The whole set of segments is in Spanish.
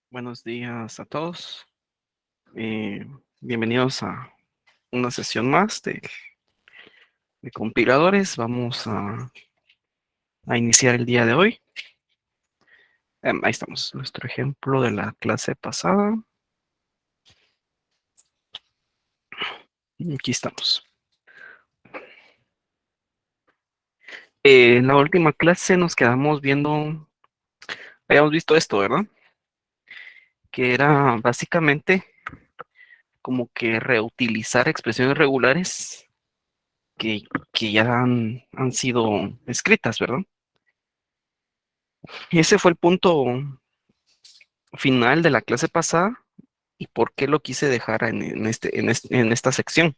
Buenos días a todos. Bienvenidos a una sesión más de compiladores. Vamos a iniciar el día de hoy. Ahí estamos, nuestro ejemplo de la clase pasada. Aquí estamos. En la última clase nos quedamos viendo, habíamos visto esto, ¿verdad? Que era básicamente como que reutilizar expresiones regulares que, que ya han sido escritas, ¿verdad? Ese fue el punto final de la clase pasada. ¿Y por qué lo quise dejar en esta sección?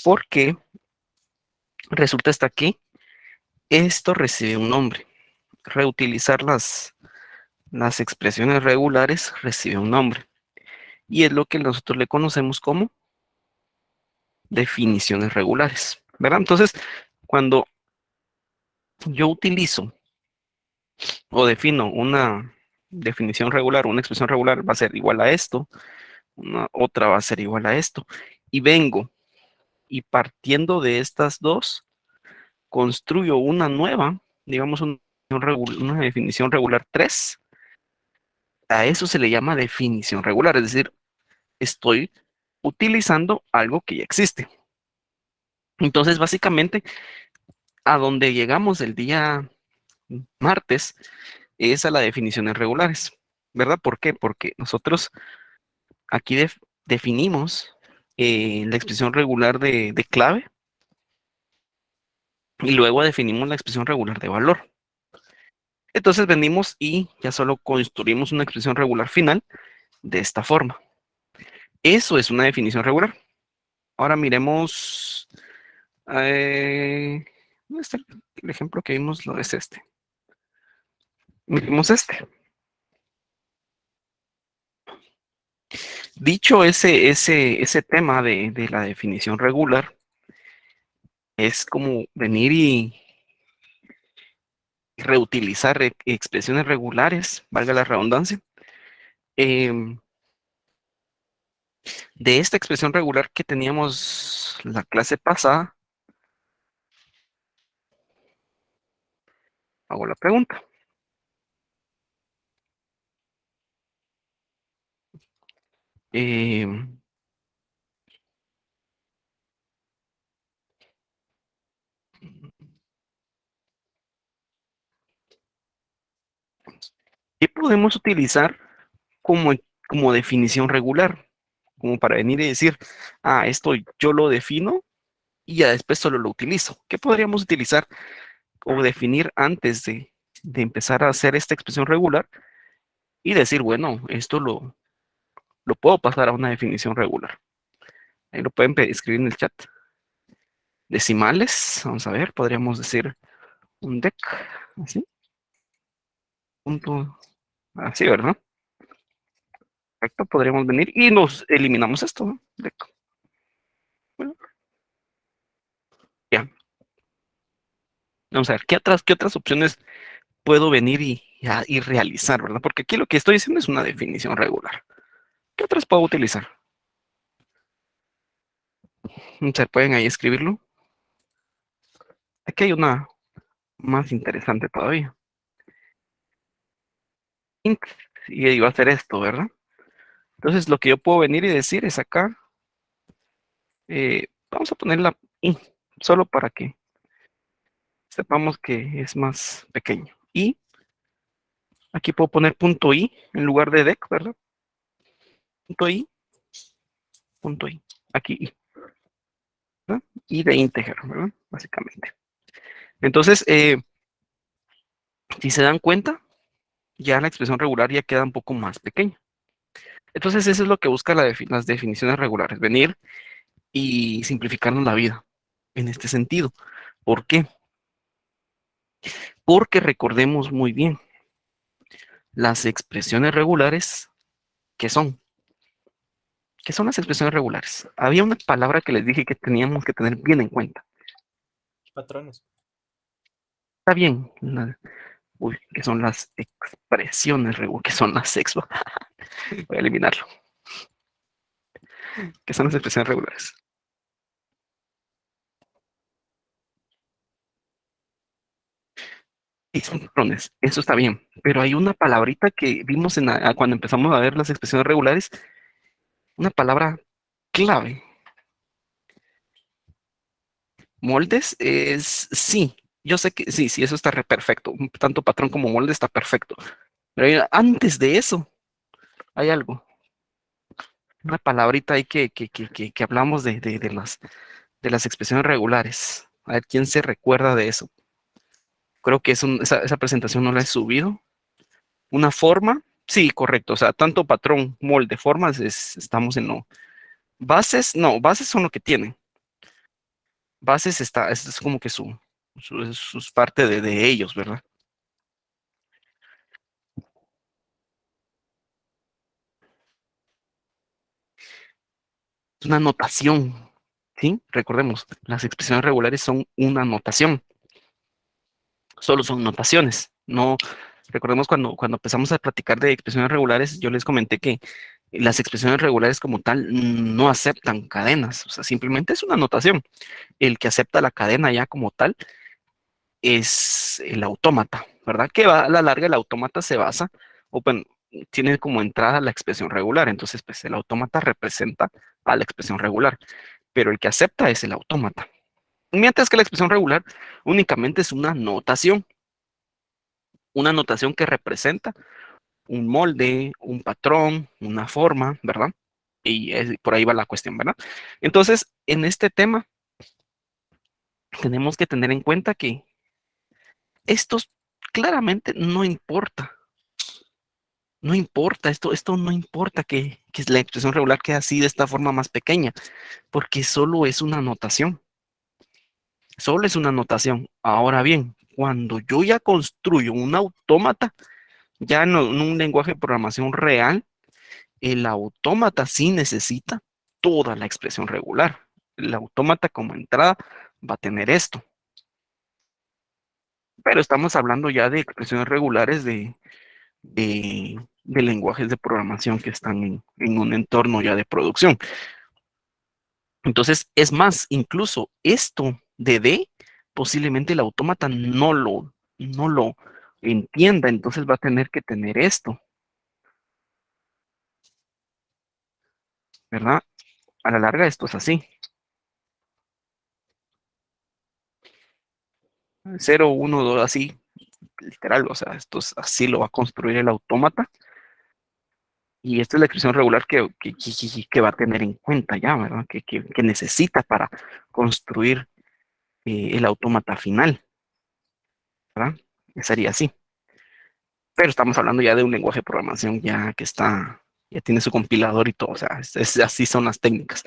Porque resulta hasta que esto recibe un nombre. Reutilizar las expresiones regulares recibe un nombre. Y es lo que nosotros le conocemos como definiciones regulares, ¿verdad? Entonces, cuando yo utilizo o defino una definición regular, una expresión regular va a ser igual a esto, otra va a ser igual a esto. Y vengo y partiendo de estas dos, construyo una nueva, digamos una definición regular 3. A eso se le llama definición regular, es decir, estoy utilizando algo que ya existe. Entonces, básicamente, a donde llegamos el día martes es a las definiciones regulares, ¿verdad? ¿Por qué? Porque nosotros aquí definimos la expresión regular de clave y luego definimos la expresión regular de valor. Entonces venimos y ya solo construimos una expresión regular final de esta forma. Eso es una definición regular. Ahora miremos, ¿dónde está el ejemplo que vimos? Lo es este. Miremos este. Dicho ese tema de la definición regular, es como venir y reutilizar expresiones regulares, valga la redundancia, em, de esta expresión regular que teníamos la clase pasada. Hago la pregunta. Em, ¿Qué podemos utilizar como, como definición regular? Como para venir y decir, esto yo lo defino y ya después solo lo utilizo. ¿Qué podríamos utilizar o definir antes de empezar a hacer esta expresión regular y decir, bueno, esto lo puedo pasar a una definición regular? Ahí lo pueden escribir en el chat. Decimales, vamos a ver, podríamos decir un dec, así, punto, así, ¿verdad? Perfecto, podríamos venir y nos eliminamos esto, ¿no? Dec. Bueno, ya. Vamos a ver, qué otras opciones puedo venir y realizar, ¿verdad? Porque aquí lo que estoy diciendo es una definición regular. ¿Qué otras puedo utilizar? Se pueden ahí escribirlo. Aquí hay una más interesante todavía. Int, y va a ser esto, ¿verdad? Entonces lo que yo puedo venir y decir es acá, vamos a poner la i, solo para que sepamos que es más pequeño. Y aquí puedo poner punto i en lugar de dec, ¿verdad? Punto i, punto i. Aquí i, ¿verdad? Y de integer, ¿verdad? Básicamente. Entonces, si se dan cuenta, ya la expresión regular ya queda un poco más pequeña. Entonces, eso es lo que busca las definiciones regulares, venir y simplificarnos la vida en este sentido. ¿Por qué? Porque recordemos muy bien, las expresiones regulares, ¿qué son? ¿Qué son las expresiones regulares? Había una palabra que les dije que teníamos que tener bien en cuenta. Patrones. Está bien, que son las expresiones regulares, que son las Voy a eliminarlo. ¿Qué son las expresiones regulares? Y son patrones, eso está bien, pero hay una palabrita que vimos cuando empezamos a ver las expresiones regulares, una palabra clave. Moldes es sí. Yo sé que sí, sí, eso está perfecto. Tanto patrón como molde está perfecto. Pero antes de eso, hay algo. Una palabrita ahí que hablamos de las expresiones regulares. A ver, ¿quién se recuerda de eso? Creo que esa presentación no la he subido. Una forma, sí, correcto. O sea, tanto patrón, molde, formas, estamos en no. Bases, no, bases son lo que tienen. Bases es como que es parte de ellos, ¿verdad? Es una notación, ¿sí? Recordemos, las expresiones regulares son una notación, solo son notaciones. No, recordemos cuando empezamos a platicar de expresiones regulares, yo les comenté que las expresiones regulares como tal no aceptan cadenas, o sea, simplemente es una notación. El que acepta la cadena ya como tal es el autómata, ¿verdad? Que a la larga el autómata se basa, o bueno, tiene como entrada la expresión regular, entonces pues el autómata representa a la expresión regular, pero el que acepta es el autómata. Mientras que la expresión regular únicamente es una notación que representa un molde, un patrón, una forma, ¿verdad? Y por ahí va la cuestión, ¿verdad? Entonces, en este tema, tenemos que tener en cuenta que estos claramente no importa. No importa, esto no importa que la expresión regular quede así de esta forma más pequeña, porque solo es una notación. Solo es una notación. Ahora bien, cuando yo ya construyo un autómata, ya en un lenguaje de programación real, el autómata sí necesita toda la expresión regular. El autómata como entrada va a tener esto. Pero estamos hablando ya de expresiones regulares de lenguajes de programación que están en un entorno ya de producción. Entonces, es más, incluso esto de D, posiblemente el autómata no lo entienda, entonces va a tener que tener esto, ¿verdad? A la larga esto es así. 0, 1, 2, así, literal, o sea, así lo va a construir el autómata. Y esta es la expresión regular que va a tener en cuenta ya, ¿verdad? Que necesita para construir el autómata final, ¿verdad? Sería así. Pero estamos hablando ya de un lenguaje de programación ya tiene su compilador y todo, o sea, así son las técnicas.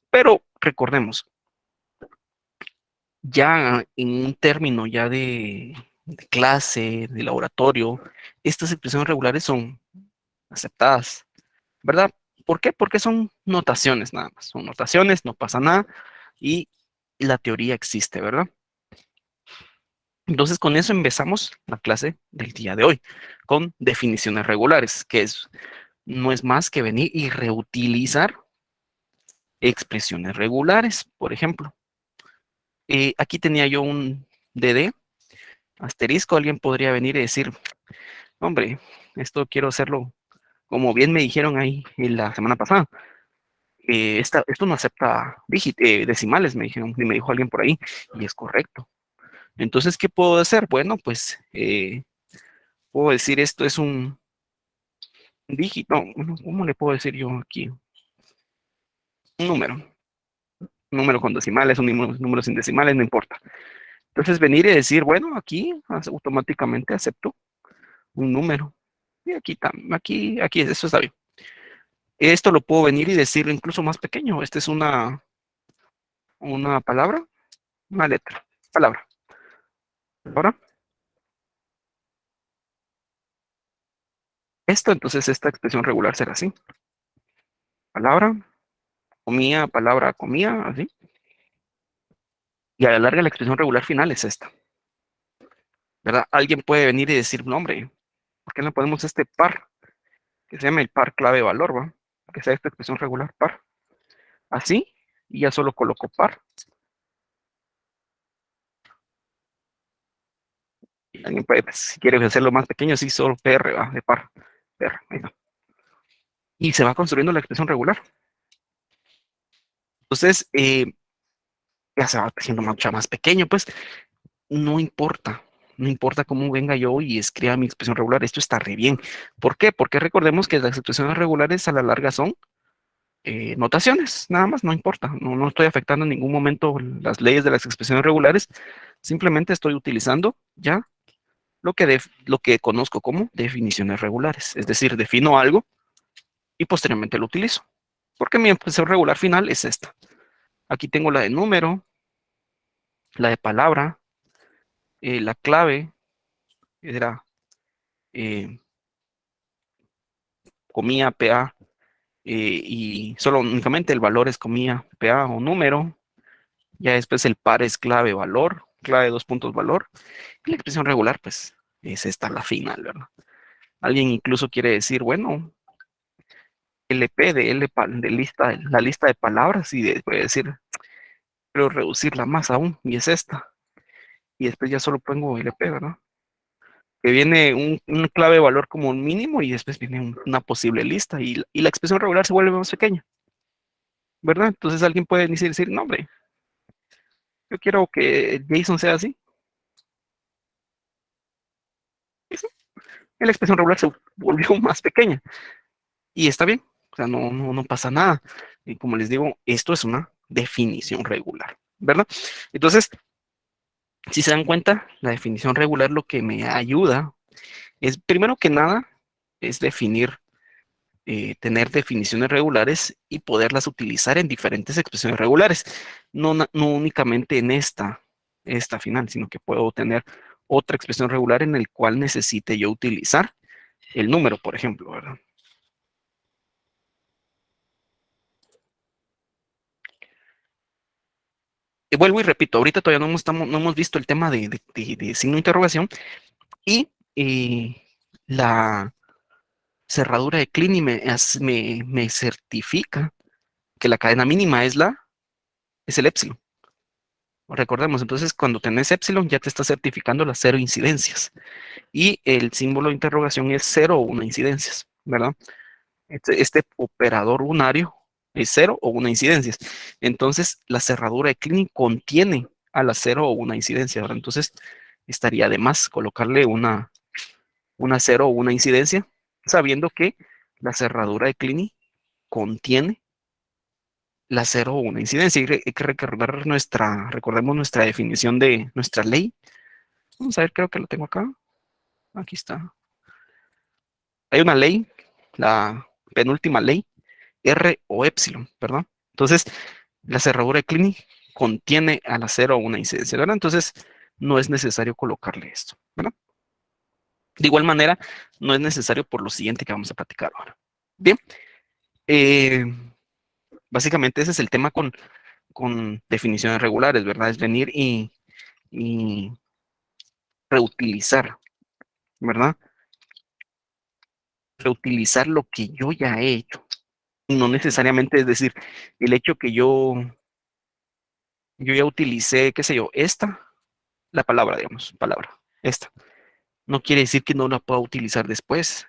Pero recordemos, ya en un término ya de clase, de laboratorio, estas expresiones regulares son aceptadas, ¿verdad? ¿Por qué? Porque son notaciones nada más, son notaciones, no pasa nada y la teoría existe, ¿verdad? Entonces con eso empezamos la clase del día de hoy, con definiciones regulares, no es más que venir y reutilizar expresiones regulares, por ejemplo. Aquí tenía yo un DD, asterisco, alguien podría venir y decir, hombre, esto quiero hacerlo como bien me dijeron ahí en la semana pasada. Esto no acepta decimales, me dijeron, y me dijo alguien por ahí, y es correcto. Entonces, ¿qué puedo hacer? Bueno, pues puedo decir esto es un dígito, no, ¿cómo le puedo decir yo aquí? Un número con decimales, un número sin decimales, no importa. Entonces venir y decir, bueno, aquí automáticamente acepto un número. Y aquí, eso está bien. Esto lo puedo venir y decir incluso más pequeño. Esta es una palabra, una letra, palabra. Ahora, entonces esta expresión regular será así. Palabra, palabra, comía, así. Y a la larga la expresión regular final es esta, ¿verdad? Alguien puede venir y decir, no, hombre, ¿por qué no ponemos este par? que se llame el par clave valor, ¿va? Que sea esta expresión regular par. Así, y ya solo coloco par. Y alguien puede, pues, si quiere hacerlo más pequeño, sí, solo PR, ¿va? De par. PR, ahí va. Y se va construyendo la expresión regular. Entonces, ya se va haciendo mucho más pequeño, pues no importa. No importa cómo venga yo y escriba mi expresión regular, esto está re bien. ¿Por qué? Porque recordemos que las expresiones regulares a la larga son notaciones, nada más, no importa. No, no estoy afectando en ningún momento las leyes de las expresiones regulares, simplemente estoy utilizando ya lo que conozco como definiciones regulares. Es decir, defino algo y posteriormente lo utilizo. Porque mi expresión regular final es esta. Aquí tengo la de número, la de palabra, la clave, era eh, comía, PA, y solo únicamente el valor es comía, PA o número. Ya después el par es clave, valor, clave dos puntos, valor. Y la expresión regular, pues, es esta la final, ¿verdad? Alguien incluso quiere decir, bueno, LP de de lista, la lista de palabras, y puede decir, pero reducirla más aún, y es esta. Y después ya solo pongo LP, ¿verdad? Que viene un clave valor como un mínimo y después viene una posible lista y la expresión regular se vuelve más pequeña, ¿verdad? Entonces alguien puede decir, no, hombre, yo quiero que JSON sea así. Y la expresión regular se volvió más pequeña y está bien, o sea, no pasa nada. Y como les digo, esto es una definición regular, ¿verdad? Entonces, si se dan cuenta, la definición regular lo que me ayuda es, primero que nada, es definir, tener definiciones regulares y poderlas utilizar en diferentes expresiones regulares, no únicamente en esta final, sino que puedo tener otra expresión regular en el cual necesite yo utilizar el número, por ejemplo, ¿verdad? Y vuelvo y repito, ahorita todavía no hemos visto el tema de signo de interrogación y la cerradura de Kleene me certifica que la cadena mínima es el épsilon. Recordemos, entonces cuando tenés épsilon ya te está certificando las cero incidencias y el símbolo de interrogación es cero o una incidencias, ¿verdad? Este operador unario es cero o una incidencia. Entonces, la cerradura de Kleene contiene a la cero o una incidencia, ¿verdad? Entonces, estaría de más colocarle una cero o una incidencia, sabiendo que la cerradura de Kleene contiene la cero o una incidencia. Y hay que recordar recordemos nuestra definición de nuestra ley. Vamos a ver, creo que lo tengo acá. Aquí está. Hay una ley, la penúltima ley, R o epsilon, ¿verdad? Entonces, la cerradura de Kleene contiene a la cero una incidencia, ¿verdad? Entonces, no es necesario colocarle esto, ¿verdad? De igual manera, no es necesario por lo siguiente que vamos a platicar ahora. Bien, eh, básicamente ese es el tema con definiciones regulares, ¿verdad? Es venir y reutilizar, ¿verdad? Reutilizar lo que yo ya he hecho. No necesariamente es decir, el hecho que yo ya utilicé, qué sé yo, la palabra, digamos, palabra, esta. No quiere decir que no la pueda utilizar después,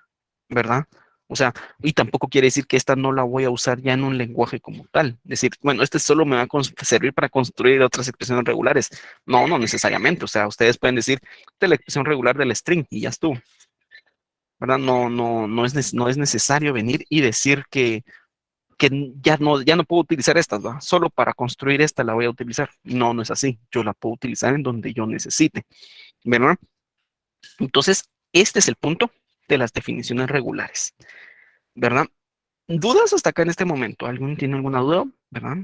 ¿verdad? O sea, y tampoco quiere decir que esta no la voy a usar ya en un lenguaje como tal. Decir, bueno, este solo me va a servir para construir otras expresiones regulares. No, no necesariamente. O sea, ustedes pueden decir, esta es la expresión regular del string y ya estuvo, ¿verdad? No es necesario venir y decir que ya no puedo utilizar estas, ¿verdad? Solo para construir esta la voy a utilizar. No, no es así. Yo la puedo utilizar en donde yo necesite, ¿verdad? Entonces, este es el punto de las definiciones regulares, ¿verdad? ¿Dudas hasta acá en este momento? ¿Alguien tiene alguna duda? ¿Verdad?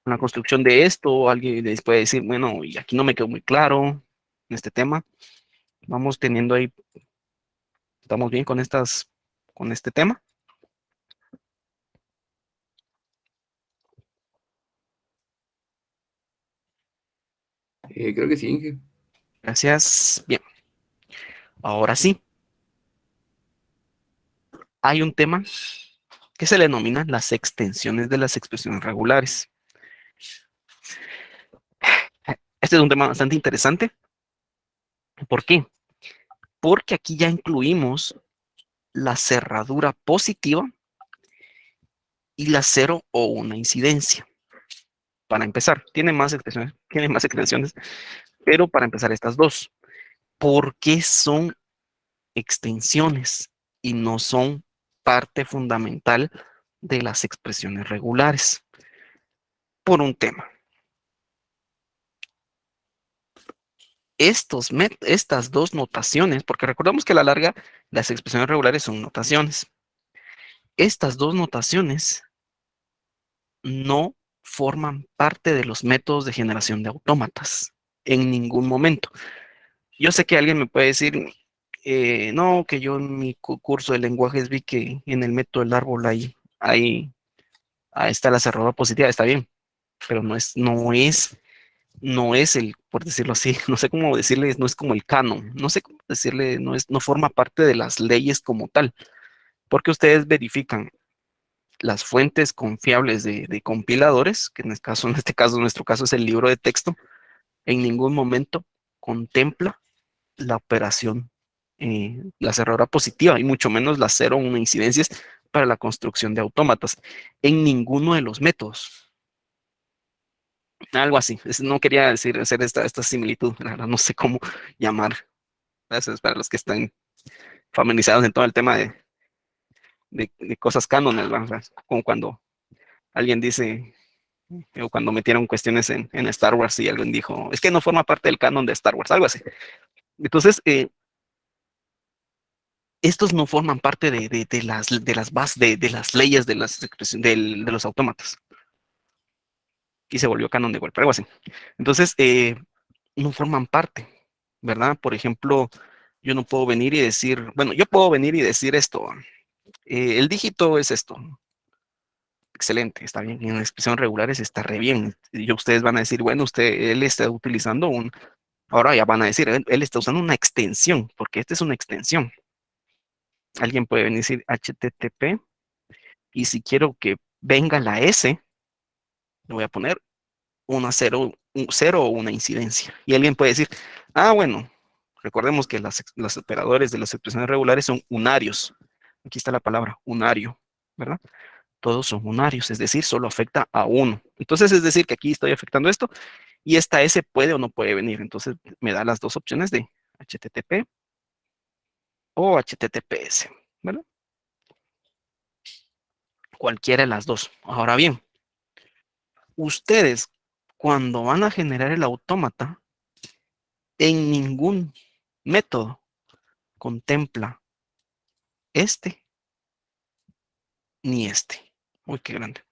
Con la construcción de esto, alguien les puede decir, bueno, y aquí no me quedó muy claro en este tema. Vamos teniendo ahí, estamos bien con este tema. Creo que sí, Inge. Gracias. Bien. Ahora sí, hay un tema que se le denomina las extensiones de las expresiones regulares. Este es un tema bastante interesante. ¿Por qué? Porque aquí ya incluimos la cerradura positiva y la cero o una incidencia. Para empezar, tiene más extensiones, pero para empezar estas dos. ¿Por qué son extensiones y no son parte fundamental de las expresiones regulares? Por un tema. Estas dos notaciones, porque recordamos que a la larga las expresiones regulares son notaciones. Estas dos notaciones no forman parte de los métodos de generación de autómatas en ningún momento. Yo sé que alguien me puede decir, no, que yo en mi curso de lenguajes vi que en el método del árbol ahí está la cerradura positiva, está bien, pero no es el, por decirlo así, no sé cómo decirle, no es como el canon, no sé cómo decirle, no forma parte de las leyes como tal, porque ustedes verifican las fuentes confiables de compiladores, que en nuestro caso es el libro de texto, en ningún momento contempla la operación, la cerradura positiva, y mucho menos las cero o una incidencias para la construcción de autómatas, en ninguno de los métodos. Algo así. No quería decir, hacer esta similitud, la verdad, no sé cómo llamar. Gracias para los que están familiarizados en todo el tema de cosas cánones, ¿verdad? Como cuando alguien dice, o cuando metieron cuestiones en Star Wars y alguien dijo, es que no forma parte del canon de Star Wars, algo así. Entonces, estos no forman parte de las bases, de las leyes de los autómatas. Y se volvió canon de golpe, algo así. Entonces, no forman parte, ¿verdad? Por ejemplo, yo no puedo venir y decir, bueno, yo puedo venir y decir esto, el dígito es esto. Excelente, está bien. En expresiones regulares está re bien. Y ustedes van a decir, bueno, él está utilizando ahora ya van a decir, él está usando una extensión, porque esta es una extensión. Alguien puede venir y decir HTTP, y si quiero que venga la S, le voy a poner una cero, un cero o una incidencia. Y alguien puede decir, bueno, recordemos que los operadores de las expresiones regulares son unarios. Aquí está la palabra unario, ¿verdad? Todos son unarios, es decir, solo afecta a uno. Entonces, es decir, que aquí estoy afectando esto y esta S puede o no puede venir. Entonces, me da las dos opciones de HTTP o HTTPS, ¿verdad? Cualquiera de las dos. Ahora bien, ustedes, cuando van a generar el autómata, en ningún método contempla este ni este. Uy, qué grande.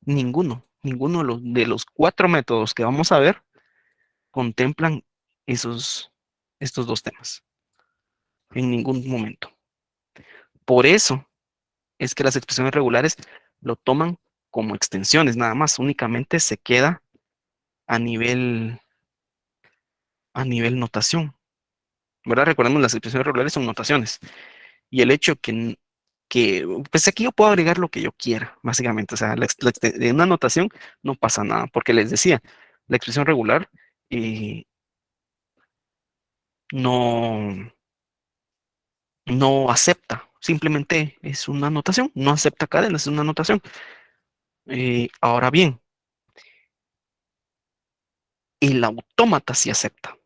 Ninguno de los cuatro métodos que vamos a ver contemplan estos dos temas en ningún momento. Por eso es que las expresiones regulares lo toman como extensiones, nada más, únicamente se queda a nivel, a nivel notación, ¿verdad? Recordemos, las expresiones regulares son notaciones. Y el hecho pues aquí yo puedo agregar lo que yo quiera, básicamente. O sea, en una notación no pasa nada, porque les decía, la expresión regular no, no acepta, simplemente es una notación, no acepta cadenas, es una notación. Ahora bien, el autómata sí acepta.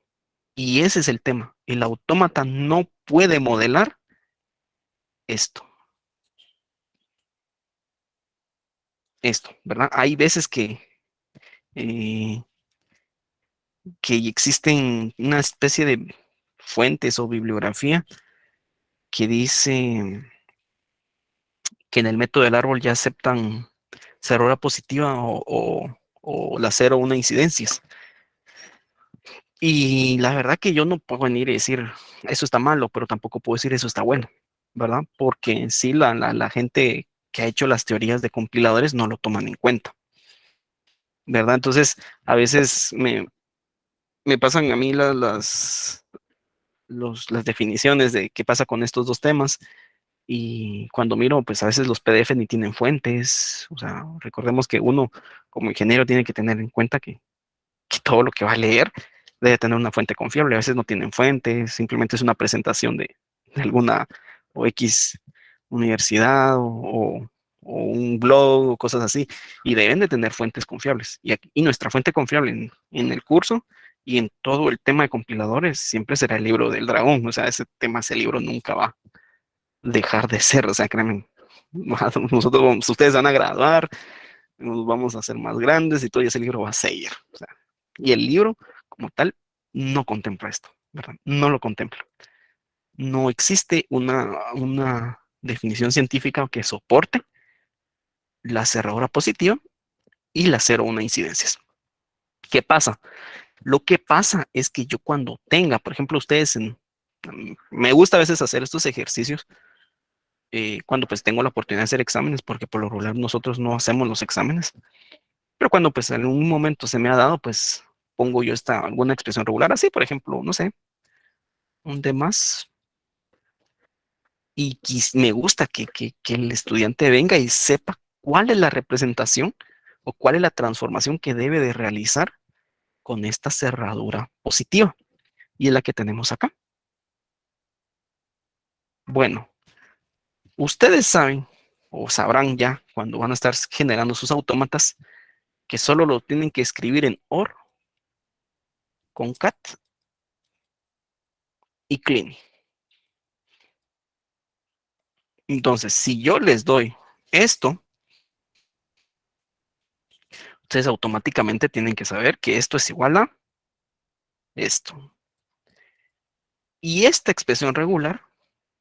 Y ese es el tema. El autómata no puede modelar esto, ¿verdad? Hay veces eh, que existen una especie de fuentes o bibliografía que dice que en el método del árbol ya aceptan cerradura positiva o la cero o una incidencias. Y la verdad que yo no puedo venir y decir eso está malo, pero tampoco puedo decir eso está bueno, ¿verdad? Porque en sí la gente que ha hecho las teorías de compiladores no lo toman en cuenta, ¿verdad? Entonces, a veces me pasan a mí las definiciones de qué pasa con estos dos temas. Y cuando miro, pues a veces los PDF ni tienen fuentes. O sea, recordemos que uno como ingeniero tiene que tener en cuenta que todo lo que va a leer debe tener una fuente confiable. A veces no tienen fuentes, simplemente es una presentación de alguna o X universidad o un blog o cosas así, y deben de tener fuentes confiables. Y nuestra fuente confiable en el curso y en todo el tema de compiladores siempre será el libro del dragón. O sea, ese tema, ese libro nunca va a dejar de ser. O sea, créanme, ustedes van a graduar, nos vamos a hacer más grandes y todo, y ese libro va a seguir. O sea, y el libro, como tal, no contempla esto, ¿verdad? No lo contempla. No existe una definición científica que soporte la cerradura positiva y la cero una incidencias. ¿Qué pasa? Lo que pasa es que yo cuando tenga, por ejemplo, me gusta a veces hacer estos ejercicios cuando pues tengo la oportunidad de hacer exámenes, porque por lo regular nosotros no hacemos los exámenes, pero cuando pues en un momento se me ha dado, pues pongo yo alguna expresión regular, así, por ejemplo, no sé, un demás, y me gusta que el estudiante venga y sepa cuál es la representación o cuál es la transformación que debe de realizar con esta cerradura positiva, y es la que tenemos acá. Bueno, ustedes saben o sabrán ya cuando van a estar generando sus autómatas que solo lo tienen que escribir en OR, con cat y clean. Entonces, si yo les doy esto, ustedes automáticamente tienen que saber que esto es igual a esto. Y esta expresión regular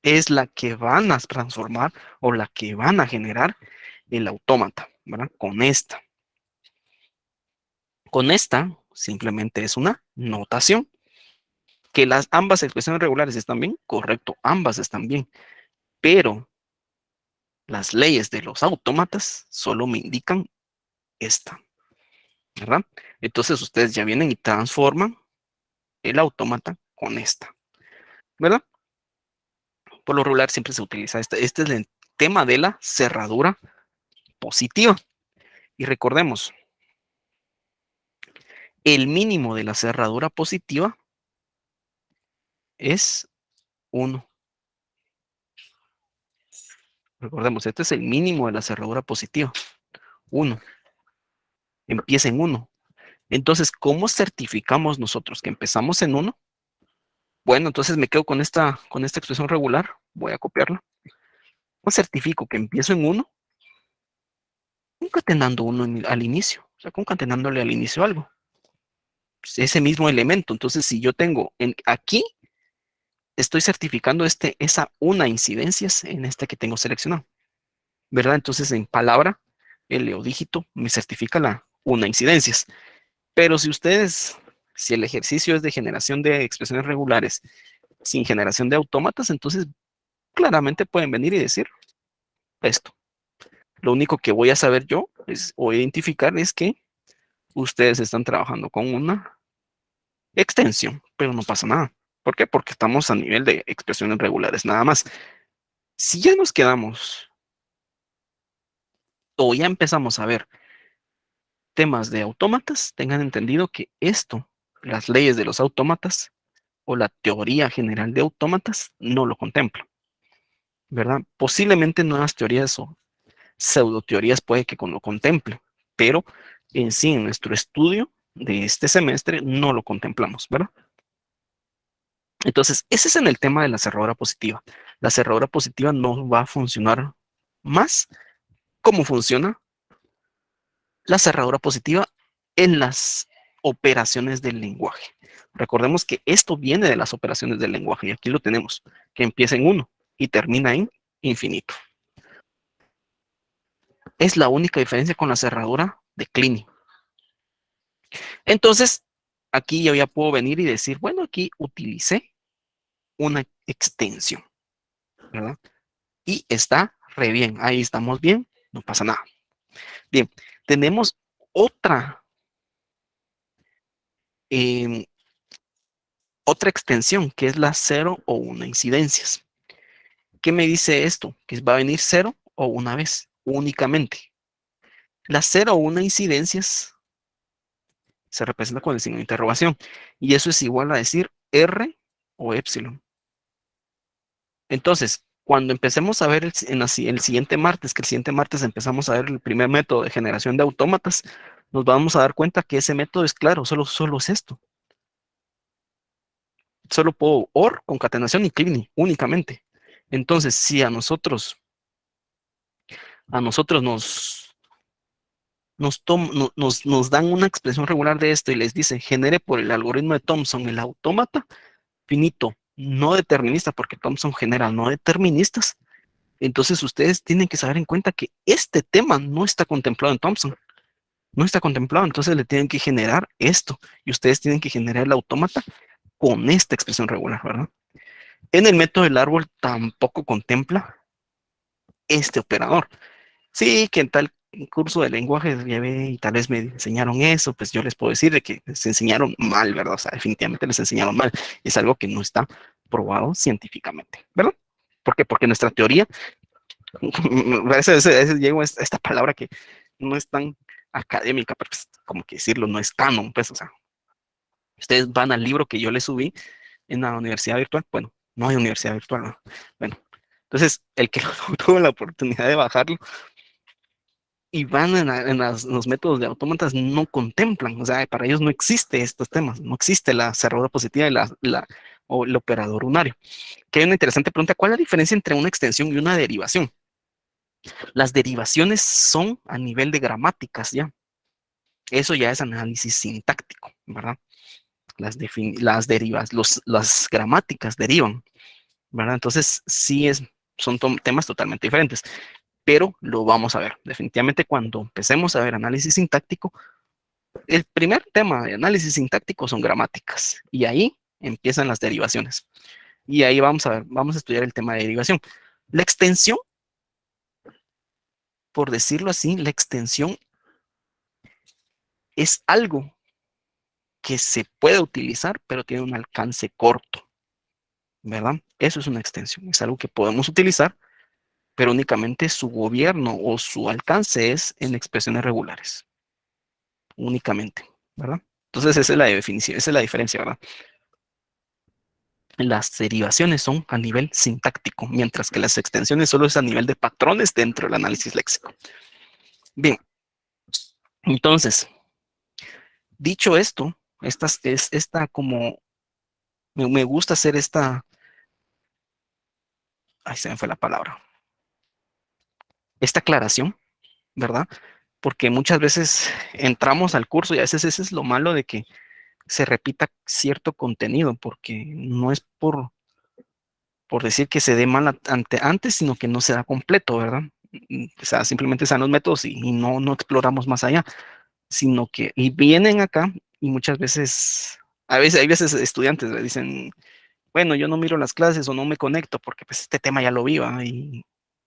es la que van a transformar o la que van a generar el autómata, ¿verdad? Con esta. Con esta simplemente es una notación. Que ambas expresiones regulares están bien, correcto, ambas están bien, pero las leyes de los autómatas solo me indican esta, ¿verdad? Entonces ustedes ya vienen y transforman el autómata con esta, ¿verdad? Por lo regular siempre se utiliza esta. Este es el tema de la cerradura positiva. Y recordemos, el mínimo de la cerradura positiva es 1. Recordemos, este es el mínimo de la cerradura positiva. 1. Empieza en 1. Entonces, ¿cómo certificamos nosotros que empezamos en 1? Bueno, entonces me quedo con esta expresión regular. Voy a copiarla. ¿Cómo certifico que empiezo en 1? Concatenando 1 al inicio. O sea, concatenándole al inicio algo. Pues, ese mismo elemento. Entonces, si yo tengo aquí, estoy certificando esa una incidencias en este que tengo seleccionado, ¿verdad? Entonces, en palabra, el leodígito me certifica la una incidencias. Pero si el ejercicio es de generación de expresiones regulares sin generación de autómatas, entonces claramente pueden venir y decir esto. Lo único que voy a saber yo o identificar es que ustedes están trabajando con una extensión, pero no pasa nada. ¿Por qué? Porque estamos a nivel de expresiones regulares, nada más. Si ya nos quedamos o ya empezamos a ver temas de autómatas, tengan entendido que esto, las leyes de los autómatas o la teoría general de autómatas, no lo contempla, ¿verdad? Posiblemente nuevas teorías o pseudoteorías puede que lo contemple, pero en sí, en nuestro estudio de este semestre, no lo contemplamos, ¿verdad? Entonces, ese es en el tema de la cerradura positiva. La cerradura positiva no va a funcionar más como funciona la cerradura positiva en las operaciones del lenguaje. Recordemos que esto viene de las operaciones del lenguaje y aquí lo tenemos, que empieza en 1 y termina en infinito. Es la única diferencia con la cerradura de Kleene. Entonces, aquí yo ya puedo venir y decir, bueno, aquí utilicé una extensión, ¿verdad? Y está re bien, ahí estamos bien, no pasa nada. Bien, tenemos otra, eh, otra extensión, que es la cero o una incidencias. ¿Qué me dice esto? Que va a venir cero o una vez, únicamente. La cero o una incidencias se representa con el signo de interrogación. Y eso es igual a decir R o epsilon. Entonces, cuando empecemos a ver el siguiente martes, que el siguiente martes empezamos a ver el primer método de generación de autómatas, nos vamos a dar cuenta que ese método es claro, solo es esto. Solo puedo OR, concatenación y cleaning, únicamente. Entonces, si a nosotros nos dan una expresión regular de esto y les dice, genere por el algoritmo de Thomson el autómata finito, no determinista, porque Thomson genera no deterministas. Entonces ustedes tienen que saber en cuenta que este tema no está contemplado en Thomson, no está contemplado, entonces le tienen que generar esto y ustedes tienen que generar el autómata con esta expresión regular, ¿verdad? En el método del árbol tampoco contempla este operador. Sí, que en tal curso de lenguaje llevé y tal vez me enseñaron eso, pues yo les puedo decir de que se enseñaron mal, ¿verdad? O sea, definitivamente les enseñaron mal. Es algo que no está probado científicamente, ¿verdad? ¿Por qué? Porque nuestra teoría, a veces llego a esta palabra que no es tan académica, pero pues, como que decirlo, no es canon, pues, o sea, ustedes van al libro que yo les subí en la universidad virtual, bueno, no hay universidad virtual, ¿no? Bueno, entonces el que tuvo la oportunidad de bajarlo, y van en los métodos de autómatas no contemplan, o sea, para ellos no existe estos temas, no existe la cerradura positiva y o el operador unario. Que hay una interesante pregunta, ¿cuál es la diferencia entre una extensión y una derivación? Las derivaciones son a nivel de gramáticas, ¿ya? Eso ya es análisis sintáctico, ¿verdad? Las derivas, las gramáticas derivan, ¿verdad? Entonces, sí son temas totalmente diferentes, pero lo vamos a ver. Definitivamente cuando empecemos a ver análisis sintáctico, el primer tema de análisis sintáctico son gramáticas y ahí empiezan las derivaciones. Y ahí vamos a ver, vamos a estudiar el tema de derivación. La extensión, por decirlo así, la extensión es algo que se puede utilizar, pero tiene un alcance corto, ¿verdad? Eso es una extensión, es algo que podemos utilizar, pero únicamente su gobierno o su alcance es en expresiones regulares, únicamente, ¿verdad? Entonces esa es la definición, esa es la diferencia, ¿verdad? Las derivaciones son a nivel sintáctico, mientras que las extensiones solo es a nivel de patrones dentro del análisis léxico. Bien, entonces, dicho esto, esta como, me gusta hacer ay, se me fue la palabra, esta aclaración, ¿verdad? Porque muchas veces entramos al curso y a veces ese es lo malo de que se repita cierto contenido, porque no es por decir que se dé mal antes, sino que no se da completo, ¿verdad? O sea, simplemente se dan los métodos y no exploramos más allá, sino que y vienen acá y muchas veces, hay veces estudiantes le dicen, bueno, yo no miro las clases o no me conecto porque pues este tema ya lo vi, ¿va? Y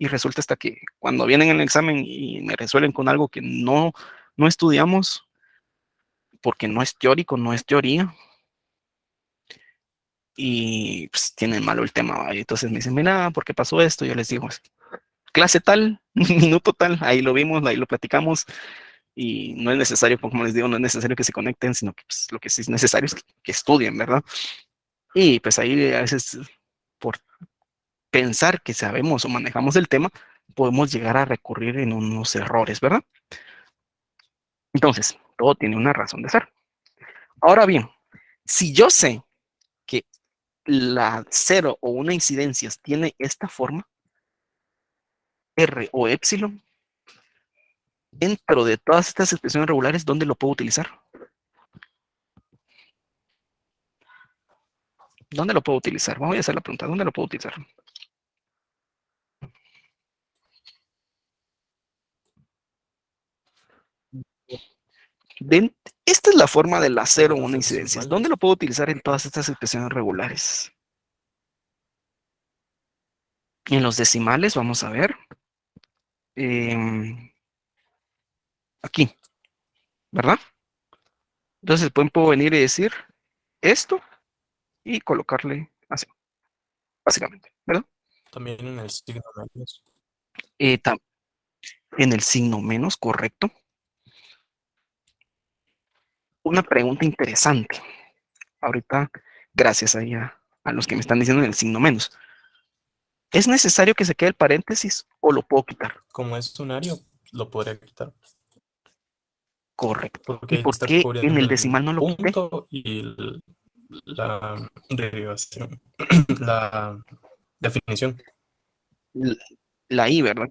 resulta hasta que cuando vienen en el examen y me resuelven con algo que no estudiamos, porque no es teórico, no es teoría, y pues tienen malo el tema, ¿va? Y entonces me dicen, mira, ¿por qué pasó esto? Yo les digo, clase tal, minuto tal, ahí lo vimos, ahí lo platicamos, y no es necesario, como les digo, no es necesario que se conecten, sino que pues, lo que sí es necesario es que estudien, ¿verdad? Y pues ahí a veces, por pensar que sabemos o manejamos el tema, podemos llegar a recurrir en unos errores, ¿verdad? Entonces, todo tiene una razón de ser. Ahora bien, si yo sé que la cero o una incidencia tiene esta forma, R o epsilon, dentro de todas estas expresiones regulares, ¿dónde lo puedo utilizar? ¿Dónde lo puedo utilizar? Vamos a hacer la pregunta, ¿dónde lo puedo utilizar? De, esta es la forma de la cero o una incidencia. ¿Dónde lo puedo utilizar en todas estas expresiones regulares? En los decimales, vamos a ver. Aquí, ¿verdad? Entonces puedo venir y decir esto y colocarle así, básicamente, ¿verdad? También en el signo menos. Eh, tam- en el signo menos, correcto. Una pregunta interesante. Ahorita, gracias ahí a los que me están diciendo en el signo menos. ¿Es necesario que se quede el paréntesis o lo puedo quitar? Como es unario, lo podría quitar. Correcto. Porque ¿Y hay que por estar qué en cubriendo el el decimal no lo quité? punto y la derivación, la definición. L- La I, ¿verdad?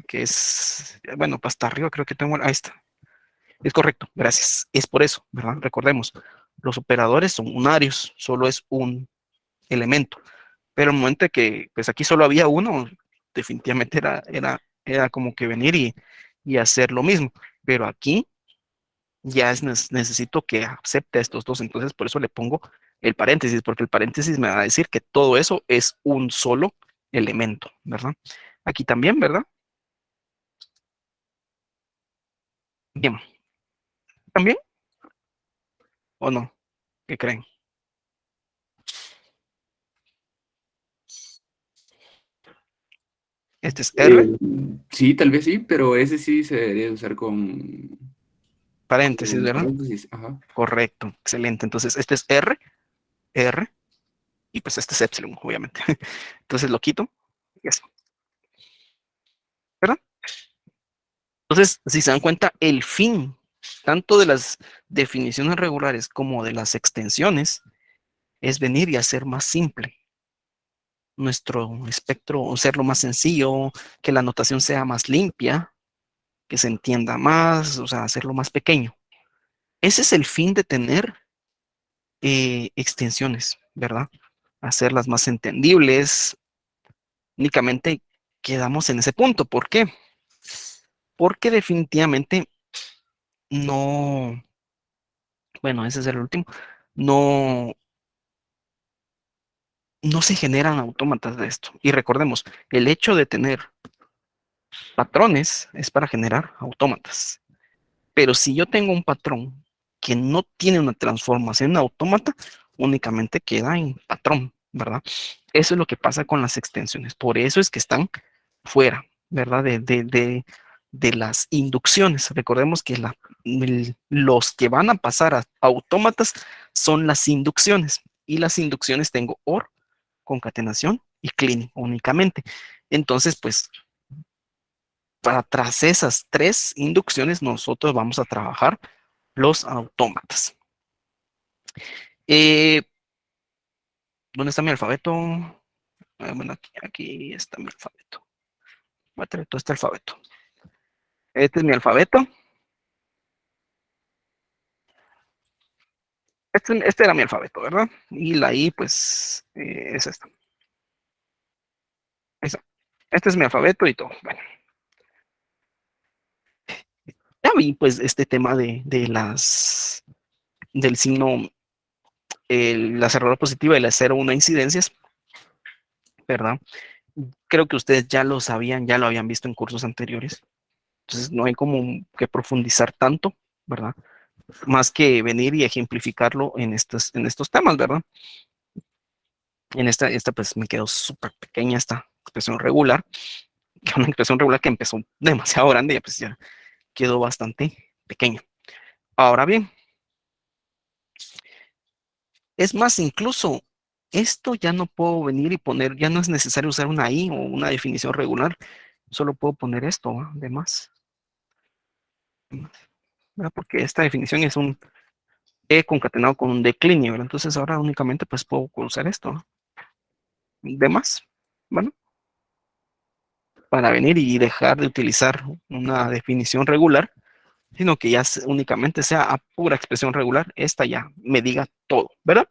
Que es, bueno, pues hasta arriba creo que tengo, ahí está. Es correcto, gracias. Es por eso, ¿verdad? Recordemos, los operadores son unarios, solo es un elemento. Pero el momento de que, pues aquí solo había uno, definitivamente era como que venir y hacer lo mismo. Pero aquí ya necesito que acepte a estos dos, entonces por eso le pongo el paréntesis, porque el paréntesis me va a decir que todo eso es un solo elemento, ¿verdad? Aquí también, ¿verdad? Bien, ¿también o no? ¿Qué creen? Este es R, Eh, sí, tal vez sí, pero ese sí se debería usar paréntesis, con ¿verdad? paréntesis. Ajá. Correcto, excelente. Entonces, este es R, R, y pues este es epsilon, obviamente. Entonces lo quito y así, ¿verdad? Entonces, si se dan cuenta, el fin, tanto de las definiciones regulares como de las extensiones, es venir y hacer más simple nuestro espectro, hacerlo más sencillo, que la notación sea más limpia, que se entienda más, o sea, hacerlo más pequeño. Ese es el fin de tener extensiones, ¿verdad? Hacerlas más entendibles. Únicamente quedamos en ese punto. ¿Por qué? Porque definitivamente no, bueno, ese es el último, no, no se generan autómatas de esto. Y recordemos, el hecho de tener patrones es para generar autómatas. Pero si yo tengo un patrón que no tiene una transformación en autómata, únicamente queda en patrón, ¿verdad? Eso es lo que pasa con las extensiones. Por eso es que están fuera, ¿verdad? De las inducciones. Recordemos que los que van a pasar a autómatas son las inducciones. Y las inducciones tengo OR, concatenación y cleaning únicamente. Entonces, pues, para tras esas tres inducciones, nosotros vamos a trabajar los autómatas. Eh, ¿Dónde está mi alfabeto? Bueno, aquí está mi alfabeto. Voy a traer todo este alfabeto. Este es mi alfabeto. Este era mi alfabeto, ¿verdad? Y la I, pues, es esta. Ahí está. Este es mi alfabeto y todo. Bueno, ya vi, pues, este tema del signo, la cerradura positiva y la 0,1 incidencias, ¿verdad? Creo que ustedes ya lo sabían, ya lo habían visto en cursos anteriores. Entonces, no hay como que profundizar tanto, ¿verdad? Más que venir y ejemplificarlo en estos temas, ¿verdad? En esta pues me quedó súper pequeña esta expresión regular, que una expresión regular que empezó demasiado grande y pues ya quedó bastante pequeña. Ahora bien, es más, incluso esto ya no puedo venir y poner, ya no es necesario usar una I o una definición regular, solo puedo poner esto, ¿va? De más, ¿verdad? Porque esta definición es un E concatenado con un declinio, ¿verdad? Entonces ahora únicamente pues puedo usar esto, ¿no? De más, bueno, para venir y dejar de utilizar una definición regular, sino que ya únicamente sea a pura expresión regular, esta ya me diga todo, ¿verdad?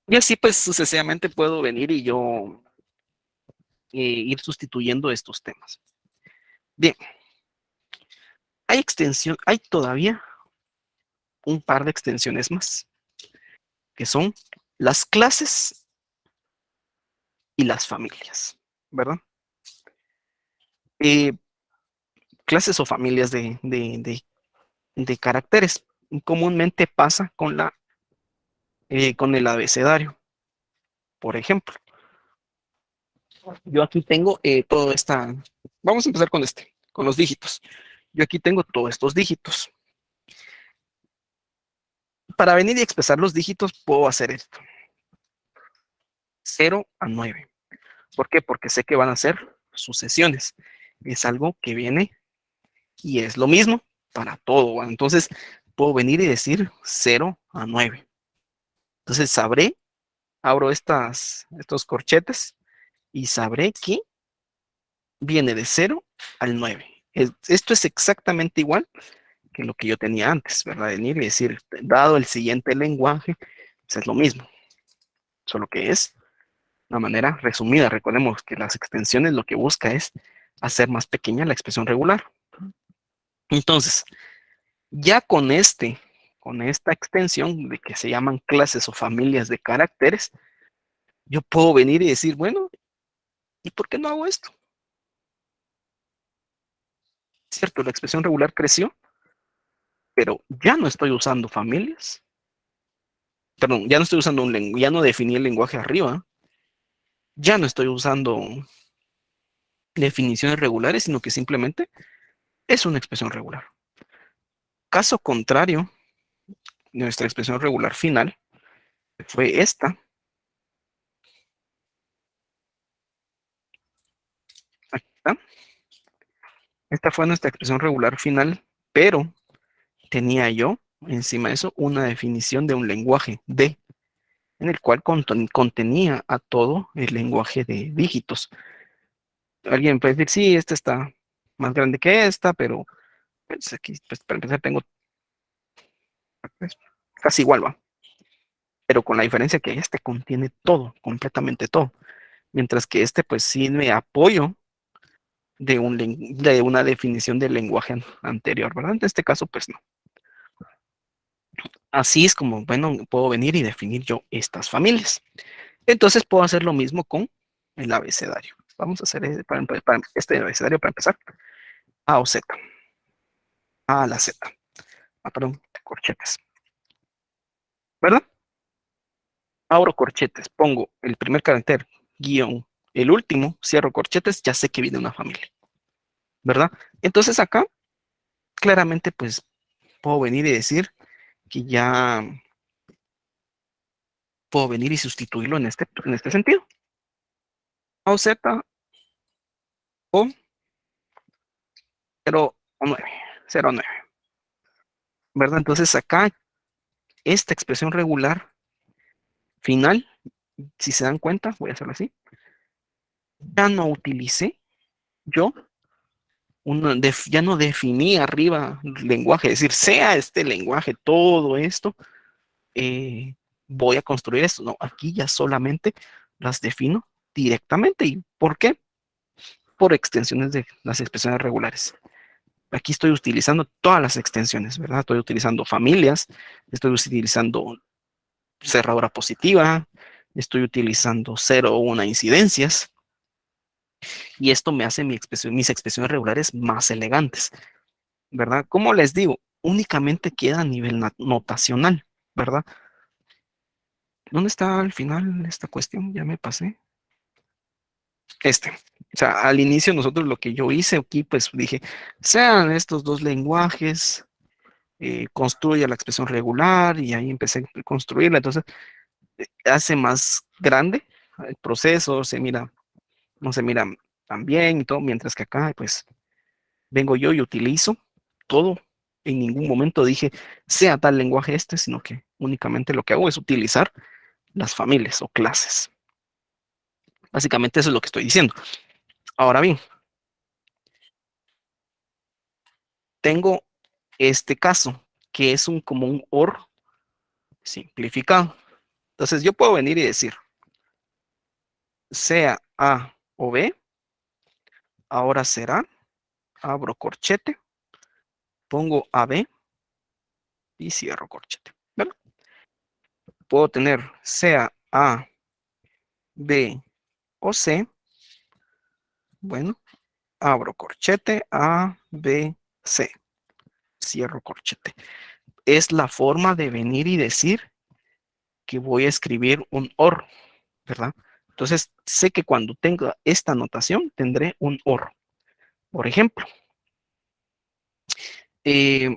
Y así pues sucesivamente puedo venir y yo ir sustituyendo estos temas. Bien, hay todavía un par de extensiones más, que son las clases y las familias, ¿verdad? Eh, Clases o familias de caracteres. Comúnmente pasa con con el abecedario. Por ejemplo, yo aquí tengo toda esta, vamos a empezar con con los dígitos. Yo aquí tengo todos estos dígitos. Para venir y expresar los dígitos, puedo hacer esto. 0 a 9. ¿Por qué? Porque sé que van a ser sucesiones. Es algo que viene y es lo mismo para todo. Entonces, puedo venir y decir 0 a 9. Entonces, sabré, abro estos corchetes y sabré que viene de 0 al 9. Esto es exactamente igual que lo que yo tenía antes, ¿verdad? Venir y decir, dado el siguiente lenguaje, pues es lo mismo, solo que es una manera resumida. Recordemos que las extensiones lo que busca es hacer más pequeña la expresión regular. Entonces, ya con esta extensión de que se llaman clases o familias de caracteres, yo puedo venir y decir, bueno, ¿y por qué no hago esto? Cierto, la expresión regular creció, pero ya no estoy usando familias. Perdón, ya no estoy usando ya no definí el lenguaje arriba, ya no estoy usando definiciones regulares, sino que simplemente es una expresión regular. Caso contrario, nuestra expresión regular final fue esta. Aquí está. Esta fue nuestra expresión regular final, pero tenía yo encima de eso una definición de un lenguaje D, en el cual contenía a todo el lenguaje de dígitos. Alguien puede decir, sí, esta está más grande que esta, pero pues aquí, pues, para empezar, tengo pues, casi igual, va. Pero con la diferencia que este contiene todo, completamente todo. Mientras que este, pues sí me apoyo de una definición del lenguaje anterior, ¿verdad? En este caso, pues no. Así es como, bueno, puedo venir y definir yo estas familias. Entonces puedo hacer lo mismo con el abecedario. Vamos a hacer para este abecedario para empezar. A o Z. A a la Z. Perdón, corchetes. ¿Verdad? Abro corchetes, pongo el primer carácter, guión, el último, cierro corchetes, ya sé que viene una familia. ¿Verdad? Entonces acá, claramente, pues, puedo venir y decir que ya puedo venir y sustituirlo en este sentido. A o Z o 0 o 9. 0 o 9. ¿Verdad? Entonces acá, esta expresión regular final, si se dan cuenta, voy a hacerlo así, ya no utilicé yo, ya no definí arriba el lenguaje, es decir, sea este lenguaje, todo esto, eh, voy a construir esto. No, aquí ya solamente las defino directamente. ¿Y por qué? Por extensiones de las expresiones regulares. Aquí estoy utilizando todas las extensiones, ¿verdad? Estoy utilizando familias, estoy utilizando cerradura positiva, estoy utilizando 0 o 1 incidencias, y esto me hace mis expresiones regulares más elegantes, ¿verdad? Como les digo, únicamente queda a nivel notacional, ¿verdad? ¿Dónde está al final esta cuestión? Ya me pasé. O sea, al inicio nosotros lo que yo hice aquí, pues dije, sean estos dos lenguajes, construya la expresión regular, y ahí empecé a construirla. Entonces, hace más grande el proceso, no se mira tan bien y todo, mientras que acá, pues, vengo yo y utilizo todo. En ningún momento dije, sea tal lenguaje este, sino que únicamente lo que hago es utilizar las familias o clases. Básicamente eso es lo que estoy diciendo. Ahora bien, tengo este caso, que es como un OR simplificado. Entonces yo puedo venir y decir, sea A o B, ahora será, abro corchete, pongo AB y cierro corchete. ¿Verdad? Puedo tener sea A, B o C. Bueno, abro corchete, A, B, C. Cierro corchete. Es la forma de venir y decir que voy a escribir un OR, ¿verdad? Entonces, sé que cuando tenga esta notación, tendré un OR. Por ejemplo, eh,